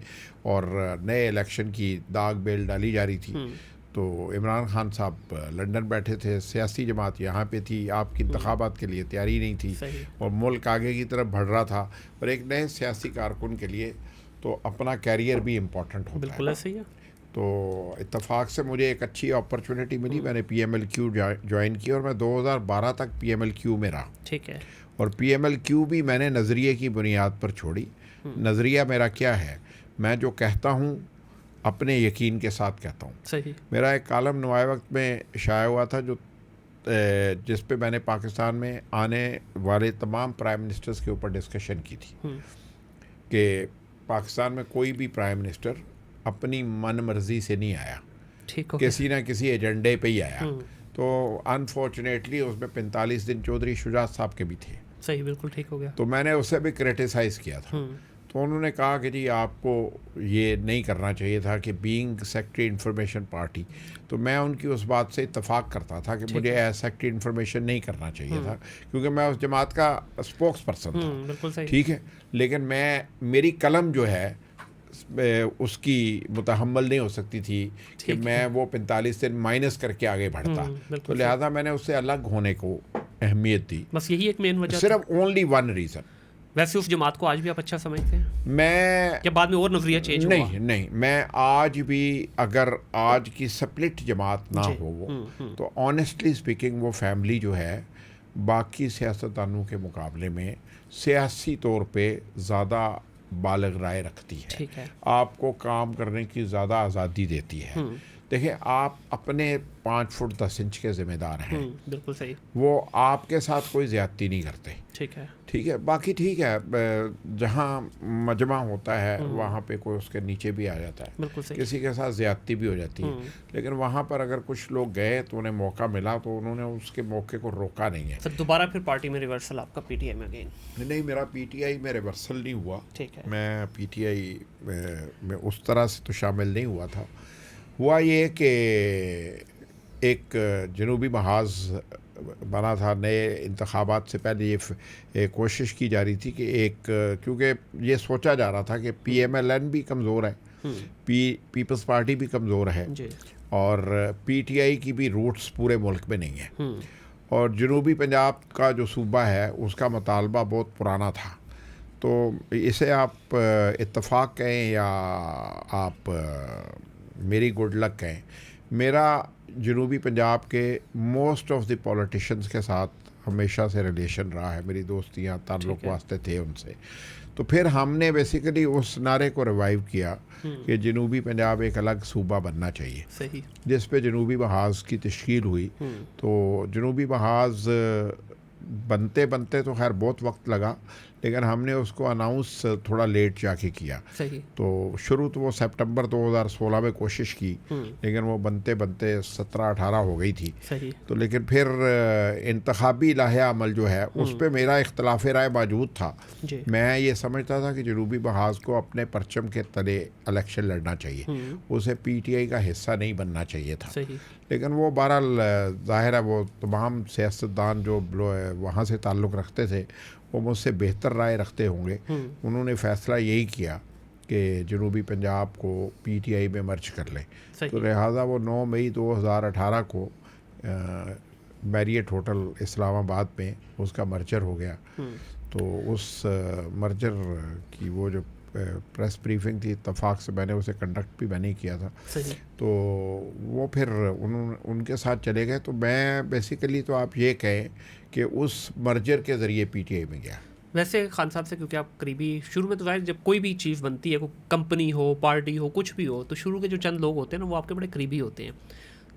और नए इलेक्शन की दाग बेल डाली जा रही थी। तो इमरान खान साहब लंदन बैठे थे, सियासी जमात यहाँ पे थी, आपकी इंतखाबात के लिए तैयारी नहीं थी और मुल्क आगे की तरफ बढ़ रहा था और एक नए सियासी कारकुन के लिए तो अपना कैरियर भी इम्पोर्टेंट होता बिल्कुल है। ऐसे ही है। तो इत्तेफाक से मुझे एक अच्छी अपॉर्चुनिटी मिली, मैंने PMLQ ज्वाइन की और मैं 2012 तक PMLQ में रहा। ठीक है। और PMLQ भी मैंने नज़रिए की बुनियाद पर छोड़ी। नज़रिया मेरा क्या है, मैं जो कहता हूँ अपने यकीन के साथ कहता हूँ। सही। मेरा एक कालम नुमाए वक्त में शाया हुआ था जो जिस पे मैंने पाकिस्तान में आने वाले तमाम प्राइम मिनिस्टर्स के ऊपर डिस्कशन की थी कि पाकिस्तान में कोई भी प्राइम मिनिस्टर अपनी मन मर्जी से नहीं आया, ठीक हो किसी ना किसी एजेंडे पे ही आया। तो अनफॉर्चुनेटली उसमें 45 दिन चौधरी शुजात साहब के भी थे। सही, बिल्कुल ठीक हो गया। तो मैंने उससे भी क्रिटिसाइज़ किया था। तो उन्होंने कहा कि जी आपको ये नहीं करना चाहिए था कि बीइंग सेक्रेटरी इंफॉर्मेशन पार्टी। तो मैं उनकी उस बात से इत्तेफाक करता था कि मुझे एज सेक्रेटरी इंफॉर्मेशन नहीं करना चाहिए था, क्योंकि मैं उस जमात का स्पोक्स पर्सन था। बिल्कुल सही। ठीक है, लेकिन मेरी कलम जो है उसकी मुतहम्मल नहीं हो सकती थी कि मैं वो 45 दिन माइनस करके आगे बढ़ता। तो लिहाजा मैंने उससे अलग होने को अहमियत दी। बस यही एक मेन वजह, सिर्फ ओनली वन रीज़न। वैसे उस जमात को आज भी आप अच्छा समझते हैं? मैं या बाद में और नजरिया चेंज हुआ? नहीं, मैं आज भी, अगर आज की स्प्लिट जमात ना हो वो, तो ऑनेस्टली स्पीकिंग वो फैमिली जो है बाकी सियासतदानों के मुकाबले में सियासी तौर पे ज़्यादा बालिग राय रखती है। ठीक है। आपको काम करने की ज़्यादा आज़ादी देती है। देखिए, आप अपने 5 फुट 10 इंच के ज़िम्मेदार हैं। बिल्कुल सही। वो आपके साथ कोई ज़्यादती नहीं करते। ठीक है। ठीक है, बाकी ठीक है, जहाँ मजमा होता है वहाँ पे कोई उसके नीचे भी आ जाता है, बिल्कुल सही। किसी के साथ ज़्यादती भी हो जाती है। लेकिन वहाँ पर अगर कुछ लोग गए तो उन्हें मौका मिला तो उन्होंने उसके मौके को रोका नहीं है। सर दोबारा फिर पार्टी में रिवर्सल आपका PTI में अगेन? नहीं, मेरा PTI में रिवर्सल नहीं हुआ। ठीक है। मैं PTI में उस तरह से तो शामिल नहीं हुआ था। हुआ ये कि एक जनूबी महाज बना था, नए इंतखाबात से पहले ये कोशिश की जा रही थी कि क्योंकि ये सोचा जा रहा था कि PMLN भी कमज़ोर है, पीपल्स पार्टी भी कमज़ोर है, और PTI की भी रूट्स पूरे मुल्क में नहीं है, और जनूबी पंजाब का जो सूबा है उसका मुतालबा बहुत पुराना था। तो इसे आप इत्तफाक कहें या आप मेरी गुड लक कहें, मेरा जनूबी पंजाब के मोस्ट ऑफ द पॉलिटिशियंस के साथ हमेशा से रिलेशन रहा है, मेरी दोस्तियाँ ताल्लुक़ वास्ते थे उनसे। तो फिर हमने बेसिकली उस नारे को रिवाइव किया कि जनूबी पंजाब एक अलग सूबा बनना चाहिए। सही। जिस पे जनूबी महाज की तश्कील हुई। तो जनूबी महाज बनते बनते तो खैर बहुत वक्त लगा, लेकिन हमने उसको अनाउंस थोड़ा लेट जाके किया। सही। तो शुरू तो वो सितंबर 2016 में कोशिश की, लेकिन वो बनते बनते 17-18 हो गई थी। सही। तो लेकिन फिर इंतखाबी लाहे अमल जो है उस पर मेरा इख्तलाफ राय मौजूद था। मैं ये समझता था कि जनूबी महाज को अपने परचम के तले इलेक्शन लड़ना चाहिए, उसे PTI का हिस्सा नहीं बनना चाहिए था। सही। लेकिन वो बहरहाल ज़ाहिर है वो तमाम सियासतदान जो वहाँ से ताल्लुक़ रखते थे वो मुझसे बेहतर राय रखते होंगे। उन्होंने फ़ैसला यही किया कि जनूबी पंजाब को PTI में मर्ज कर लें। तो लिहाजा वो 9 मई 2018 को मैरियट होटल इस्लामाबाद में उसका मर्जर हो गया। तो उस मर्जर की वो जो प्रेस ब्रीफिंग थी, इत्तफाक से मैंने उसे कंडक्ट भी मैंने किया था। सही। तो वो फिर उनके साथ चले गए। तो मैं बेसिकली तो आप ये कहें कि उस मर्जर के ज़रिए PTI में गया। वैसे खान साहब से क्योंकि आप करीबी, शुरू में तो जाहिर जब कोई भी चीज़ बनती है, कोई कंपनी हो, पार्टी हो, कुछ भी हो, तो शुरू के जो चंद लोग होते हैं ना वो आपके बड़े करीबी होते हैं।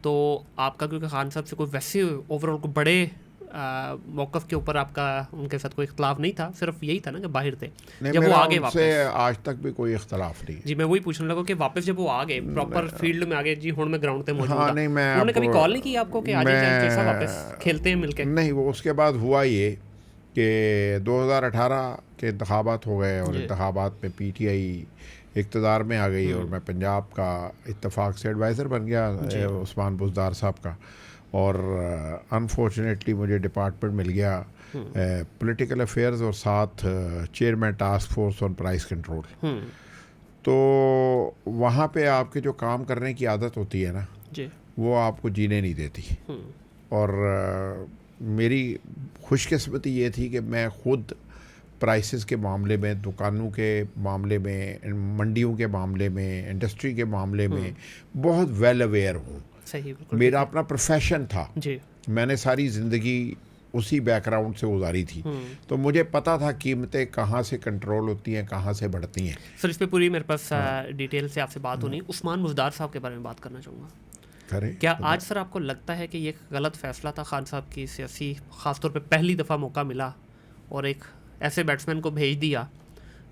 तो आपका क्योंकि खान साहब से कोई वैसे ओवरऑल को बड़े मौक़िफ़ के ऊपर आपका उनके साथ कोई इख्तलाफ नहीं था, सिर्फ यही था ना कि बाहर थे। जब वो आगे वापस, आज तक भी कोई इख्तलाफ नहीं। जी मैं वही पूछने लगा कि वापस जब वो आ गए प्रॉपर फील्ड में आ गए, जी हुण मैं ग्राउंड पे मौजूद। हाँ, नहीं, मैं उन्होंने कभी कॉल नहीं की आपको कि आज ही वापस खेलते हैं मिलके? नहीं, वो उसके बाद हुआ ये कि 2018 के इंतखाबात हो गए और इंतखाबात में PTI इक़्तिदार में आ गई और मैं पंजाब का इत्तफाक से एडवाइज़र बन गया उस्मान बुज़दार साहब का। और अनफॉर्चुनेटली मुझे डिपार्टमेंट मिल गया पॉलिटिकल अफेयर्स और साथ chairman task force on price control. तो वहाँ पे आपके जो काम करने की आदत होती है ना वो आपको जीने नहीं देती। और मेरी खुशकिस्मती ये थी कि मैं ख़ुद प्राइसेस के मामले में, दुकानों के मामले में, मंडियों के मामले में, इंडस्ट्री के मामले में बहुत वेल अवेयर हूँ। सही, मेरा अपना प्रोफेशन था जी। मैंने सारी ज़िंदगी उसी बैकग्राउंड से गुजारी थी, तो मुझे पता था कीमतें कहाँ से कंट्रोल होती हैं, कहाँ से बढ़ती हैं। सर इस पे पूरी मेरे पास डिटेल से आपसे बात होनी। उस्मान बुज़दार साहब के बारे में बात करना चाहूँगा। करें क्या आज सर आपको लगता है कि ये गलत फैसला था खान साहब की सियासी, ख़ासतौर पे पहली दफ़ा मौका मिला और एक ऐसे बैट्समैन को भेज दिया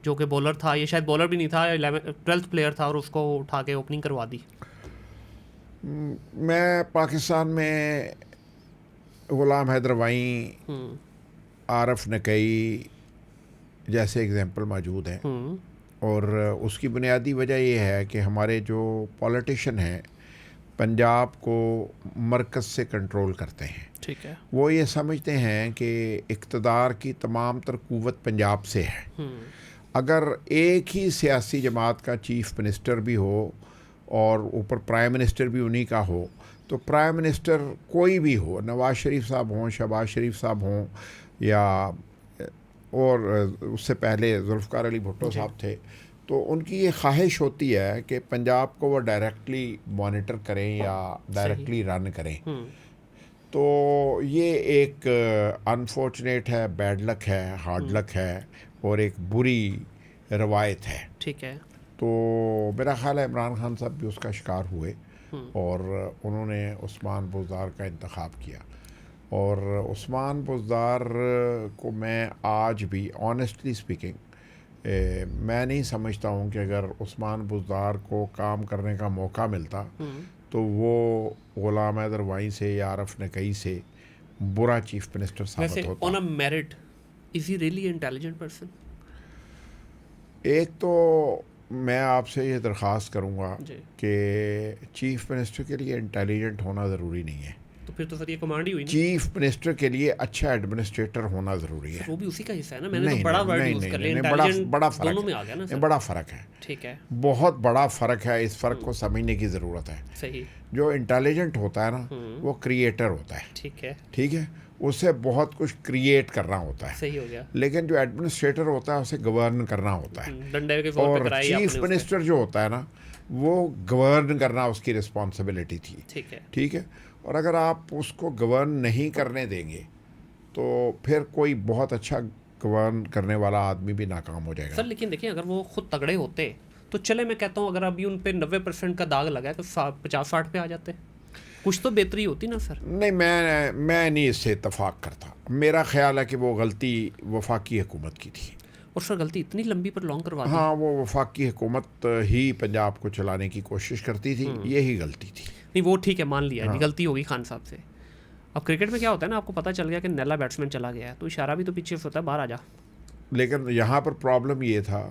जो कि बॉलर था, ये शायद बॉलर भी नहीं था, 12th प्लेयर था, और उसको उठा के ओपनिंग करवा दी? मैं पाकिस्तान में गुलाम हैदर वाई, आरफ नकई जैसे एग्जाम्पल मौजूद हैं, और उसकी बुनियादी वजह यह है कि हमारे जो पॉलिटिशियन हैं पंजाब को मरकज़ से कंट्रोल करते हैं। ठीक है। वो ये समझते हैं कि इक़्तिदार की तमाम तर क़ुव्वत पंजाब से है। अगर एक ही सियासी जमात का चीफ़ मिनिस्टर भी हो और ऊपर प्राइम मिनिस्टर भी उन्हीं का हो, तो प्राइम मिनिस्टर कोई भी हो, नवाज़ शरीफ साहब हों, शहबाज शरीफ साहब हों, या और उससे पहले जुल्फ़िकार अली भुट्टो साहब थे, तो उनकी ये ख्वाहिश होती है कि पंजाब को वो डायरेक्टली मॉनिटर करें या डायरेक्टली रन करें। तो ये एक अनफॉर्चुनेट है, बैड लक है, हार्ड लक है, और एक बुरी रवायत है। ठीक है। तो मेरा ख्याल है इमरान खान साहब भी उसका शिकार हुए और उन्होंने उस्मान बुज़दार का इंतखाब किया। और उस्मान बुज़दार को मैं आज भी ऑनेस्टली स्पीकिंग मैं नहीं समझता हूँ कि अगर उस्मान बुज़दार को काम करने का मौका मिलता तो वो गुलाम हैदर वाई से या आरफ नकई से बुरा चीफ मिनिस्टर साबित होता। On a merit is he really intelligent person? एक तो मैं आपसे ये दरख्वास्त करूँगा कि चीफ मिनिस्टर के लिए इंटेलिजेंट होना ज़रूरी नहीं है। तो फिर तो सर ये कमांड ही हुई ना? चीफ मिनिस्टर के लिए अच्छा एडमिनिस्ट्रेटर होना ज़रूरी है। वो भी उसी का हिस्सा है ना? मैंने तो बड़ा वर्ड यूज़ कर लिया, बड़ा फ़र्क दोनों में आ गया ना सर? बड़ा फ़र्क है। ठीक है, बहुत बड़ा फ़र्क है। इस फ़र्क को समझने की ज़रूरत है। सही। जो इंटेलिजेंट होता है ना वो क्रिएटर होता है। ठीक है, ठीक है, उसे बहुत कुछ क्रिएट करना होता है। सही हो गया। लेकिन जो एडमिनिस्ट्रेटर होता है उसे गवर्न करना होता है। डंडे के जोर पे कराई आपने चीफ मिनिस्टर जो होता है ना वो गवर्न करना उसकी रिस्पॉन्सिबिलिटी थी। ठीक है, ठीक है। और अगर आप उसको गवर्न नहीं करने देंगे तो फिर कोई बहुत अच्छा गवर्न करने वाला आदमी भी नाकाम हो जाएगा। सर लेकिन देखिए अगर वो खुद तगड़े होते तो चले, मैं कहता हूँ अगर अभी उन पे 90% का दाग लगा है तो 50-60 पे आ जाते, कुछ तो बेहतरी होती ना सर? नहीं, मैं नहीं इससे इत्तेफाक करता। मेरा ख्याल है कि वो गलती वफाकी हुकूमत की थी। और सर गलती इतनी लंबी पर लॉन्ग करवा दी? हाँ, वो वफाकी हुकूमत ही पंजाब को चलाने की कोशिश करती थी, यही गलती थी। नहीं वो ठीक है, मान लिया जी गलती होगी खान साहब से। अब क्रिकेट में क्या होता है ना, आपको पता चल गया कि नैला बैट्समैन चला गया है तो इशारा भी तो पीछे से होता है, बाहर आ जा। लेकिन यहाँ पर प्रॉब्लम ये था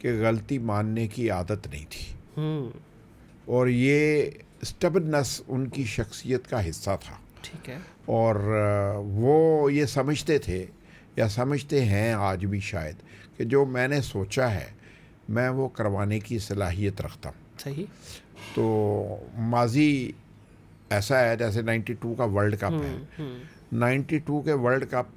कि गलती मानने की आदत नहीं थी और ये स्टबननेस उनकी शख्सियत का हिस्सा था। ठीक है। और वो ये समझते थे या समझते हैं आज भी शायद कि जो मैंने सोचा है मैं वो करवाने की सलाहियत रखता हूँ। सही। तो माजी ऐसा है जैसे 92 का वर्ल्ड कप है। 92 के वर्ल्ड कप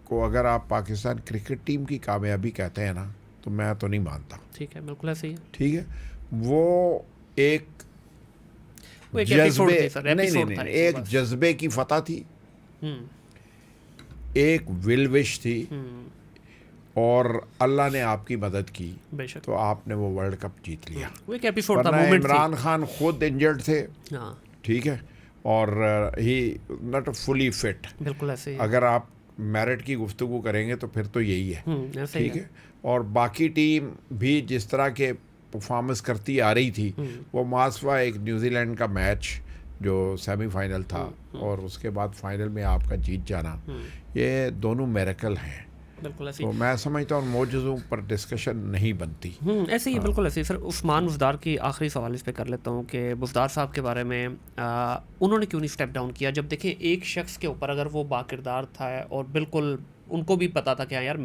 को अगर आप पाकिस्तान क्रिकेट टीम की कामयाबी कहते हैं ना तो मैं तो नहीं मानता। ठीक है, बिल्कुल ऐसे ही है। ठीक है, वो एक जज्बे की फतह थी, एक विल-विश थी और अल्लाह ने आपकी मदद की तो आपने वो वर्ल्ड कप जीत लिया। वो एक एपिसोड था, मोमेंट थी। इमरान खान खुद इंजर्ड थे। हाँ। ठीक है, और ही नॉट फुली फिट। बिल्कुल ऐसे ही। अगर आप मेरिट की गुफ्तगू करेंगे तो फिर तो यही है। ठीक है, और बाकी टीम भी जिस तरह के परफॉर्मेंस करती आ रही थी वो मासवा एक न्यूजीलैंड का मैच जो सेमीफाइनल था और उसके बाद फाइनल में आपका जीत जाना, ये दोनों मिरेकल हैं। बिल्कुल ऐसे तो मैं समझता हूँ मौजूदों पर डिस्कशन नहीं बनती। ऐसे ही बिल्कुल ऐसे ही। सर उस्मान बुज़दार की आखिरी सवाल इस पे कर लेता हूँ कि बुज़दार साहब के बारे में उन्होंने क्यों नहीं स्टेप डाउन किया? जब देखें एक शख्स के ऊपर अगर वो बाकिरदार था और बिल्कुल उनको भी पता था कि यार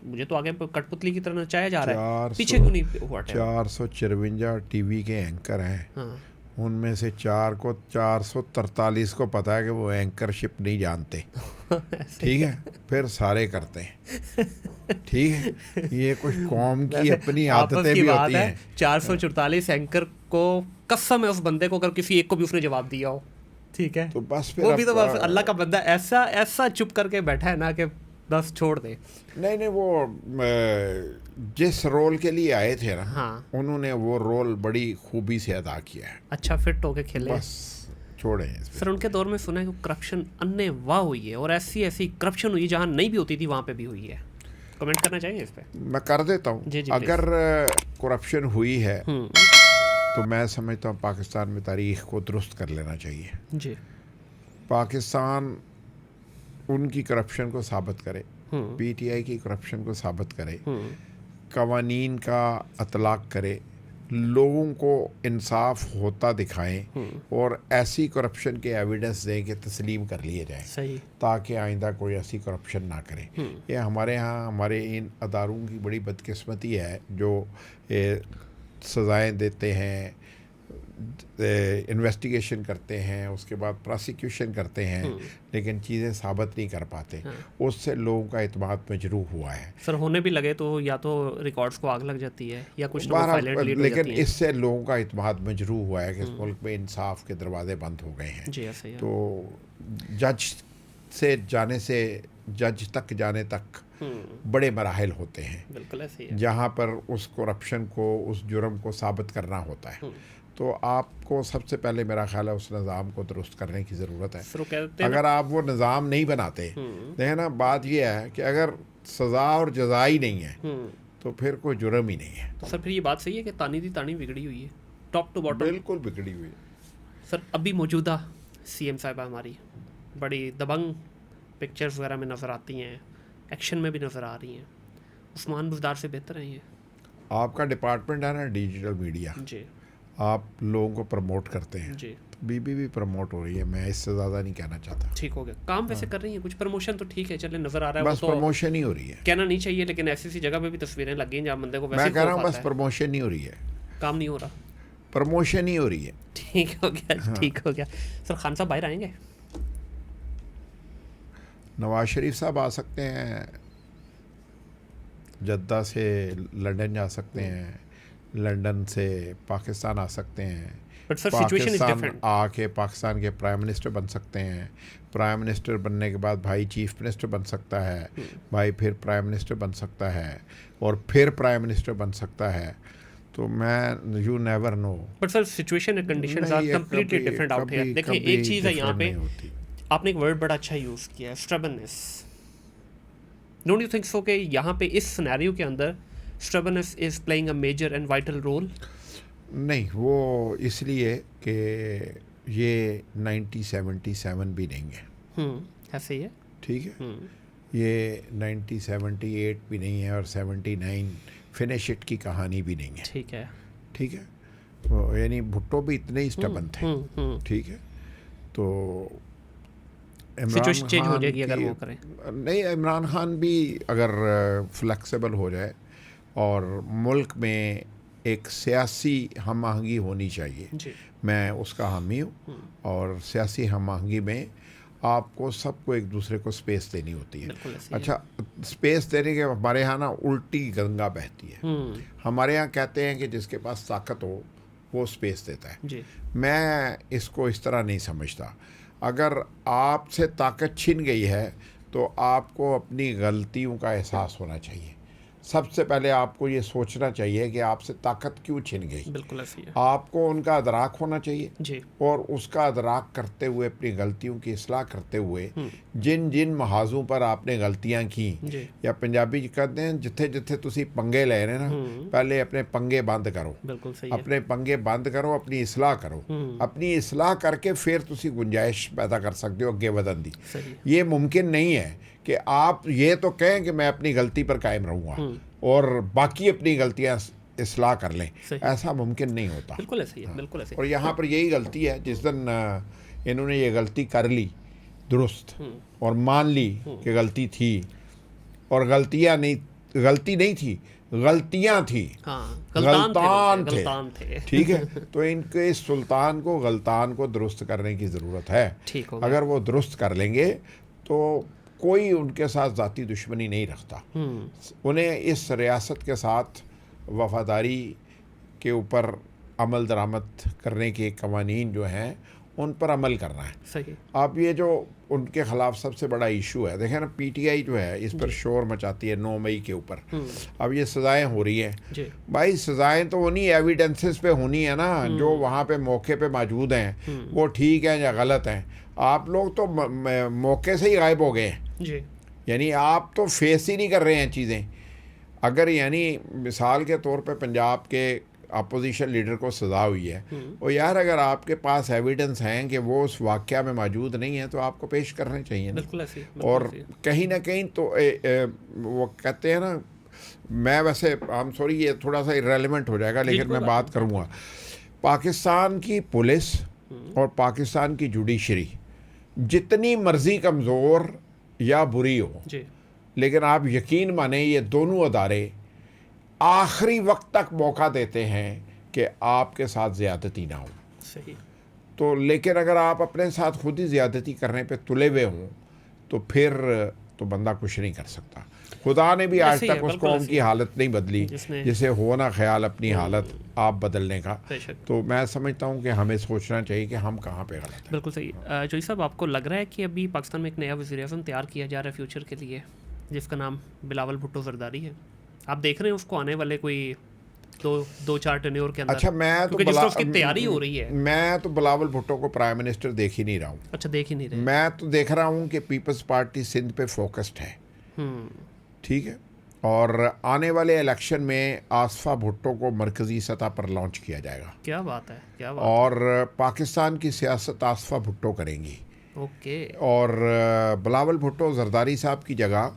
मुझे तो आगे कठपुतली की तरह नचाया जा रहा है, पीछे क्यों नहीं हुआ? 454 टीवी के एंकर हैं। उनमें से 443 को पता है कि वो एंकरशिप नहीं जानते। ठीक है, फिर सारे करते हैं। ठीक है, ये कुछ कौम की अपनी आदतें भी होती हैं। 444 एंकर को कसम है उस बंदे को, अगर किसी एक को भी उसने जवाब दिया हो, ठीक है, तो बस फिर वो भी तो बस अल्लाह का बंदा ऐसा ऐसा चुप करके बैठा है ना कि बस छोड़ दे। नहीं, वो जिस रोल के लिए आए थे ना, हाँ, उन्होंने वो रोल बड़ी खूबी से अदा किया है। अच्छा फिट होके खेले, बस छोड़े। सर उनके दौर में सुना है कि करप्शन अन्य वाह हुई है, और ऐसी ऐसी करप्शन हुई जहाँ नहीं भी होती थी वहाँ पे भी हुई है। कमेंट करना चाहेंगे इस पे? मैं कर देता हूँ। जी, अगर करप्शन हुई है तो मैं समझता हूँ पाकिस्तान में तारीख को दुरुस्त कर लेना चाहिए। जी, पाकिस्तान उनकी करप्शन को साबित करे, पीटीआई की करप्शन को साबित करे, कवानीन का अतलाक करे, लोगों को इंसाफ होता दिखाएं और ऐसी करप्शन के एविडेंस दें कि तस्लीम कर लिए जाए, सही, ताकि आइंदा कोई ऐसी करप्शन ना करे। ये हमारे यहाँ हमारे इन अदारों की बड़ी बदकिस्मती है जो सज़ाएं देते हैं, इन्वेस्टिगेशन करते हैं, उसके बाद प्रोसिक्यूशन करते हैं, लेकिन चीज़ें साबित नहीं कर पाते। उससे लोगों का इत्मीनान मजरूह हुआ है। सर होने भी लगे तो या तो रिकॉर्ड्स को आग लग जाती है या कुछ ना कुछ लेकिन इससे लोगों का इत्मीनान मजरूह हुआ है कि इस मुल्क में इंसाफ के दरवाजे बंद हो गए हैं। जी, ऐसा ही है। तो जज तक जाने तक बड़े मराहल होते हैं। बिल्कुल ऐसे ही है। जहाँ पर उस करप्शन को, उस जुर्म को साबित करना होता है। तो आपको सबसे पहले मेरा ख्याल है उस निज़ाम को दुरुस्त करने की ज़रूरत है। अगर आप वो निज़ाम नहीं बनाते, देखें ना, बात ये है कि अगर सज़ा और जज़ा ही नहीं है तो फिर कोई जुर्म ही नहीं है। तो सर फिर ये बात सही है कि तानी दी तानी बिगड़ी हुई है, टॉप टू बॉटम बिल्कुल बिगड़ी हुई है। सर अभी मौजूदा सीएम साहिबा हमारी बड़ी दबंग पिक्चर्स वगैरह में नज़र आती हैं, एक्शन में भी नज़र आ रही हैं। उस्मान बुज़दार से बेहतर है ये? आपका डिपार्टमेंट है ना डिजिटल मीडिया, जी, आप लोगों को प्रमोट करते हैं। जी, तो बीबी भी प्रमोट हो रही है, मैं इससे ज़्यादा नहीं कहना चाहता। ठीक हो गया। काम वैसे कर रही है, कुछ प्रमोशन तो ठीक है, चले नज़र आ रहा है, बस प्रमोशन ही हो रही है। कहना नहीं चाहिए, लेकिन ऐसी ऐसी जगह पे भी तस्वीरें लग गई जहाँ बंदे को वैसे मैं कह रहा हूँ बस प्रमोशन ही हो रही है, काम नहीं हो रहा, प्रमोशन ही हो रही है। ठीक हो गया, ठीक हो गया। सर खान साहब बाहर आएंगे? नवाज शरीफ साहब आ सकते हैं, जद्दा से लंदन जा सकते हैं, लंदन से पाकिस्तान आ सकते हैं, but sir situation is Pakistan different. आके पाकिस्तान के प्राइम मिनिस्टर बन सकते हैं। प्राइम मिनिस्टर बनने के बाद भाई चीफ मिनिस्टर बन सकता है, भाई फिर प्राइम मिनिस्टर बन सकता है, और फिर प्राइम मिनिस्टर बन सकता है। तो मैं you never know. But sir situation and conditions are completely different out here. देखिए एक चीज़ है यहाँ पे, आपने एक वर्ड बड़ा अच्छा यूज़ किया है, stubbornness. Don't you think so कि यहाँ पे इस सिनेरियो के अंदर stubbornness is playing a major and vital role? नहीं, वो इसलिए कि ये 1977 भी नहीं है। ऐसे ही है, ठीक है, ये 1978 भी नहीं है और 79 फिनिश इट की कहानी भी नहीं है। ठीक है, ठीक है, तो यानी भुट्टो भी इतने ही स्टबन थे। ठीक है, तो सिचुएशन चेंज हो जाएगी अगर वो करें। नहीं, इमरान खान भी अगर फ्लेक्सिबल हो जाए और मुल्क में एक सियासी हम आहंगी होनी चाहिए, मैं उसका हामी हूँ। और सियासी हम आहंगी में आपको सबको एक दूसरे को स्पेस देनी होती है। अच्छा, स्पेस देने के हमारे यहाँ ना उल्टी गंगा बहती है। हमारे यहाँ कहते हैं कि जिसके पास ताकत हो वो स्पेस देता है। मैं इसको इस तरह नहीं समझता। अगर आपसे ताकत छिन गई है तो आपको अपनी गलतियों का एहसास होना चाहिए। सबसे पहले आपको ये सोचना चाहिए कि आपसे ताकत क्यों छिन गई। बिल्कुल ऐसी है। आपको उनका अदराक होना चाहिए जी। और उसका अदराक करते हुए अपनी गलतियों की इस्लाह करते हुए जिन जिन महाजों पर आपने गलतियां की, या पंजाबी कहते हैं जिथे जिथे तुसी पंगे ले रहे ना, पहले अपने पंगे बंद करो। बिल्कुल सही अपने पंगे बंद करो, अपनी इस्लाह करो। अपनी इस्लाह करके फिर तुसी गुंजाइश पैदा कर सकते हो अगे वधन दी। ये मुमकिन नहीं है कि आप ये तो कहें कि मैं अपनी गलती पर कायम रहूँगा और बाकी अपनी गलतियाँ इस्लाह कर लें। ऐसा मुमकिन नहीं होता। बिल्कुल ऐसे ही है, बिल्कुल ऐसे। और यहाँ पर यही गलती है, जिस दिन इन्होंने ये गलती कर ली दुरुस्त और मान ली कि गलती थी, और गलती नहीं थी गलतियां थी, हाँ, गलतान थे। ठीक है, तो इनके इस सुल्तान को गलतान को दुरुस्त करने की ज़रूरत है। ठीक हो अगर वो दुरुस्त कर लेंगे तो कोई उनके साथ ज़ाती दुश्मनी नहीं रखता। उन्हें इस रियासत के साथ वफादारी के ऊपर अमल दरामद करने के कवानीन जो हैं उन पर अमल करना है। सही। अब ये जो उनके ख़िलाफ़ सबसे बड़ा इशू है, देखें ना, पीटीआई जो है इस पर शोर मचाती है 9 मई के ऊपर। अब ये सज़ाएं हो रही हैं भाई, सज़ाएं तो उन्हीं एविडेंसेस पे होनी है ना जो वहाँ पे मौके पे मौजूद हैं, वो ठीक हैं या गलत हैं। आप लोग तो मौके से ही गायब हो गए हैं, यानी आप तो फेस ही नहीं कर रहे हैं चीज़ें। अगर यानी मिसाल के तौर पे पंजाब के अपोजिशन लीडर को सज़ा हुई है, और यार अगर आपके पास एविडेंस हैं कि वो उस वाक़या में मौजूद नहीं है तो आपको पेश करने चाहिए ना। बिल्कुल ऐसी, और कहीं ना कहीं तो वो कहते हैं ना, मैं वैसे आई एम सॉरी ये थोड़ा सा इरेलीवेंट हो जाएगा लेकिन मैं बात करूँगा। पाकिस्तान की पुलिस और पाकिस्तान की जुडिशरी जितनी मर्ज़ी कमज़ोर या बुरी हो, लेकिन आप यकीन माने ये दोनों अदारे आखिरी वक्त तक मौका देते हैं कि आपके साथ ज़्यादती ना हो। सही। तो लेकिन अगर आप अपने साथ खुद ही ज़्यादती करने पे तुले हुए हों तो फिर तो बंदा कुछ नहीं कर सकता। खुदा ने भी आज तक उस कौम की हालत नहीं बदली जिसे हो ना ख्याल अपनी हालत आप बदलने का। तो मैं समझता हूँ कि हमें सोचना चाहिए कि हम कहाँ पे गलत हैं। बिल्कुल सही। जोई साहब, आपको लग रहा है कि अभी पाकिस्तान में एक नया वज़ीर-ए-आज़म तैयार किया जा रहा है फ्यूचर के लिए, जिसका नाम बिलावल भुट्टो जरदारी है? आप देख रहे हैं उसको आने वाले कोई 2-4 टेन्योर के अंदर? अच्छा, मैं तो उसकी तैयारी हो रही है। मैं तो बिलावल भुट्टो को प्राइम मिनिस्टर देख ही नहीं रहा हूँ। अच्छा, देख ही नहीं रहे? मैं तो देख रहा हूँ कि पीपल्स पार्टी सिंध पे फोकस्ड है। ठीक है, और आने वाले इलेक्शन में आसफा भुट्टो को मरकज़ी सतह पर लॉन्च किया जाएगा। क्या बात है, क्या बात। और पाकिस्तान की सियासत आसफा भुट्टो करेंगी। ओके। और बिलावल भुट्टो जरदारी साहब की जगह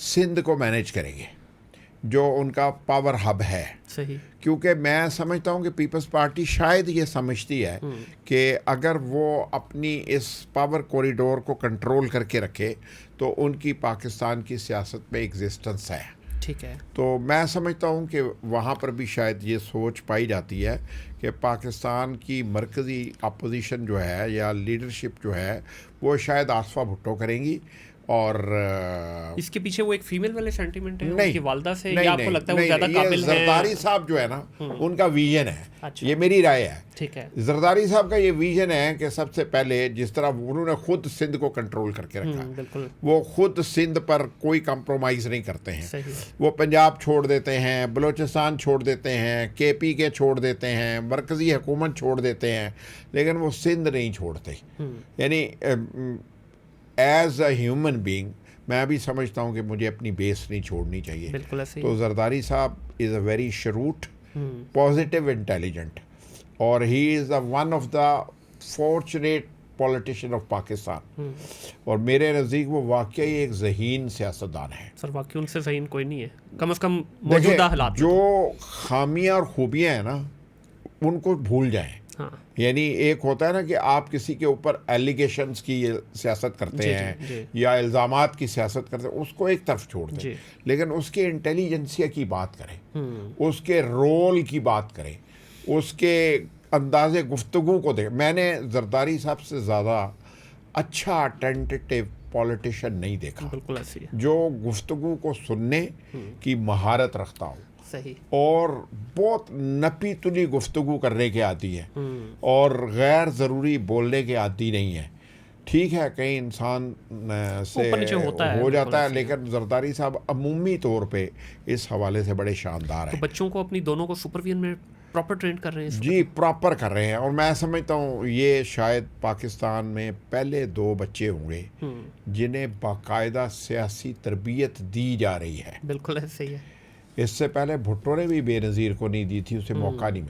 सिंध को मैनेज करेंगे, जो उनका पावर हब है। सही। क्योंकि मैं समझता हूँ कि पीपल्स पार्टी शायद ये समझती है कि अगर वो अपनी इस पावर कॉरिडोर को कंट्रोल करके रखे तो उनकी पाकिस्तान की सियासत में एग्जिस्टेंस है। ठीक है। तो मैं समझता हूँ कि वहाँ पर भी शायद ये सोच पाई जाती है कि पाकिस्तान की मरकज़ी अपोजिशन जो है या लीडरशिप जो है वो शायद आसफा भुट्टो करेंगी। और इसके पीछे वो एक फीमेल वाले सेंटीमेंट है उनकी वालदा से, नहीं, या आपको लगता है वो ज़्यादा काबिल है? जरदारी साहब जो है ना, उनका विजन है। अच्छा। ये मेरी राय है। ठीक है। जरदारी साहब का ये विजन है कि सबसे पहले जिस तरह उन्होंने खुद सिंध को कंट्रोल करके रखा, बिल्कुल, वो खुद सिंध पर कोई कंप्रोमाइज़ नहीं करते हैं। सही। वो पंजाब छोड़ देते हैं, बलूचिस्तान छोड़ देते हैं, KP के छोड़ देते हैं, मरकज़ी हुकूमत छोड़ देते हैं, लेकिन वो सिंध नहीं छोड़ते। यानी एज अ ह्यूमन बीइंग मैं भी समझता हूँ कि मुझे अपनी बेस नहीं छोड़नी चाहिए। बिल्कुल ऐसे। तो Zardari sahab is a very shrewd, positive, intelligent, और he is one of the fortunate politician of Pakistan. और मेरे नज़दीक वो वाकई एक ज़हीन सियासतदान है। सर वाकई उनसे ज़हीन कोई नहीं है, कम से कम मौजूदा हालात। जो खामियां और खूबियाँ हैं ना उनको भूल जाएं। हाँ। यानी एक होता है ना कि आप किसी के ऊपर एलिगेशंस की सियासत करते हैं या इल्ज़ामात की सियासत करते हैं, उसको एक तरफ छोड़ दें, लेकिन उसके इंटेलिजेंसिया की बात करें, उसके रोल की बात करें, उसके अंदाज़े गुफ्तगू को देखें। मैंने जरदारी साहब से ज़्यादा अच्छा टेंटेटिव पॉलिटिशियन नहीं देखा। बिल्कुल ऐसी है। जो गुफ्तगू को सुनने की महारत रखता हो। सही। और बहुत नपी तुली गुफ्तगू करने के आदी है और गैर ज़रूरी बोलने के आदी नहीं है। ठीक है, कहीं इंसान से हो जाता है, लेकिन जरदारी साहब अमूमी तौर पे इस हवाले से बड़े शानदार हैं। तो बच्चों को अपनी दोनों को सुपरविजन में प्रॉपर ट्रेन कर रहे हैं? जी, प्रॉपर कर रहे हैं। और मैं समझता हूँ ये शायद पाकिस्तान में पहले 2 बच्चे होंगे जिन्हें बाकायदा सियासी तरबियत दी जा रही है। बिल्कुल ऐसे ही है। इससे पहले भुट्टो ने भी बेनज़ीर को नहीं दी थी, उसे मौका नहीं मिला।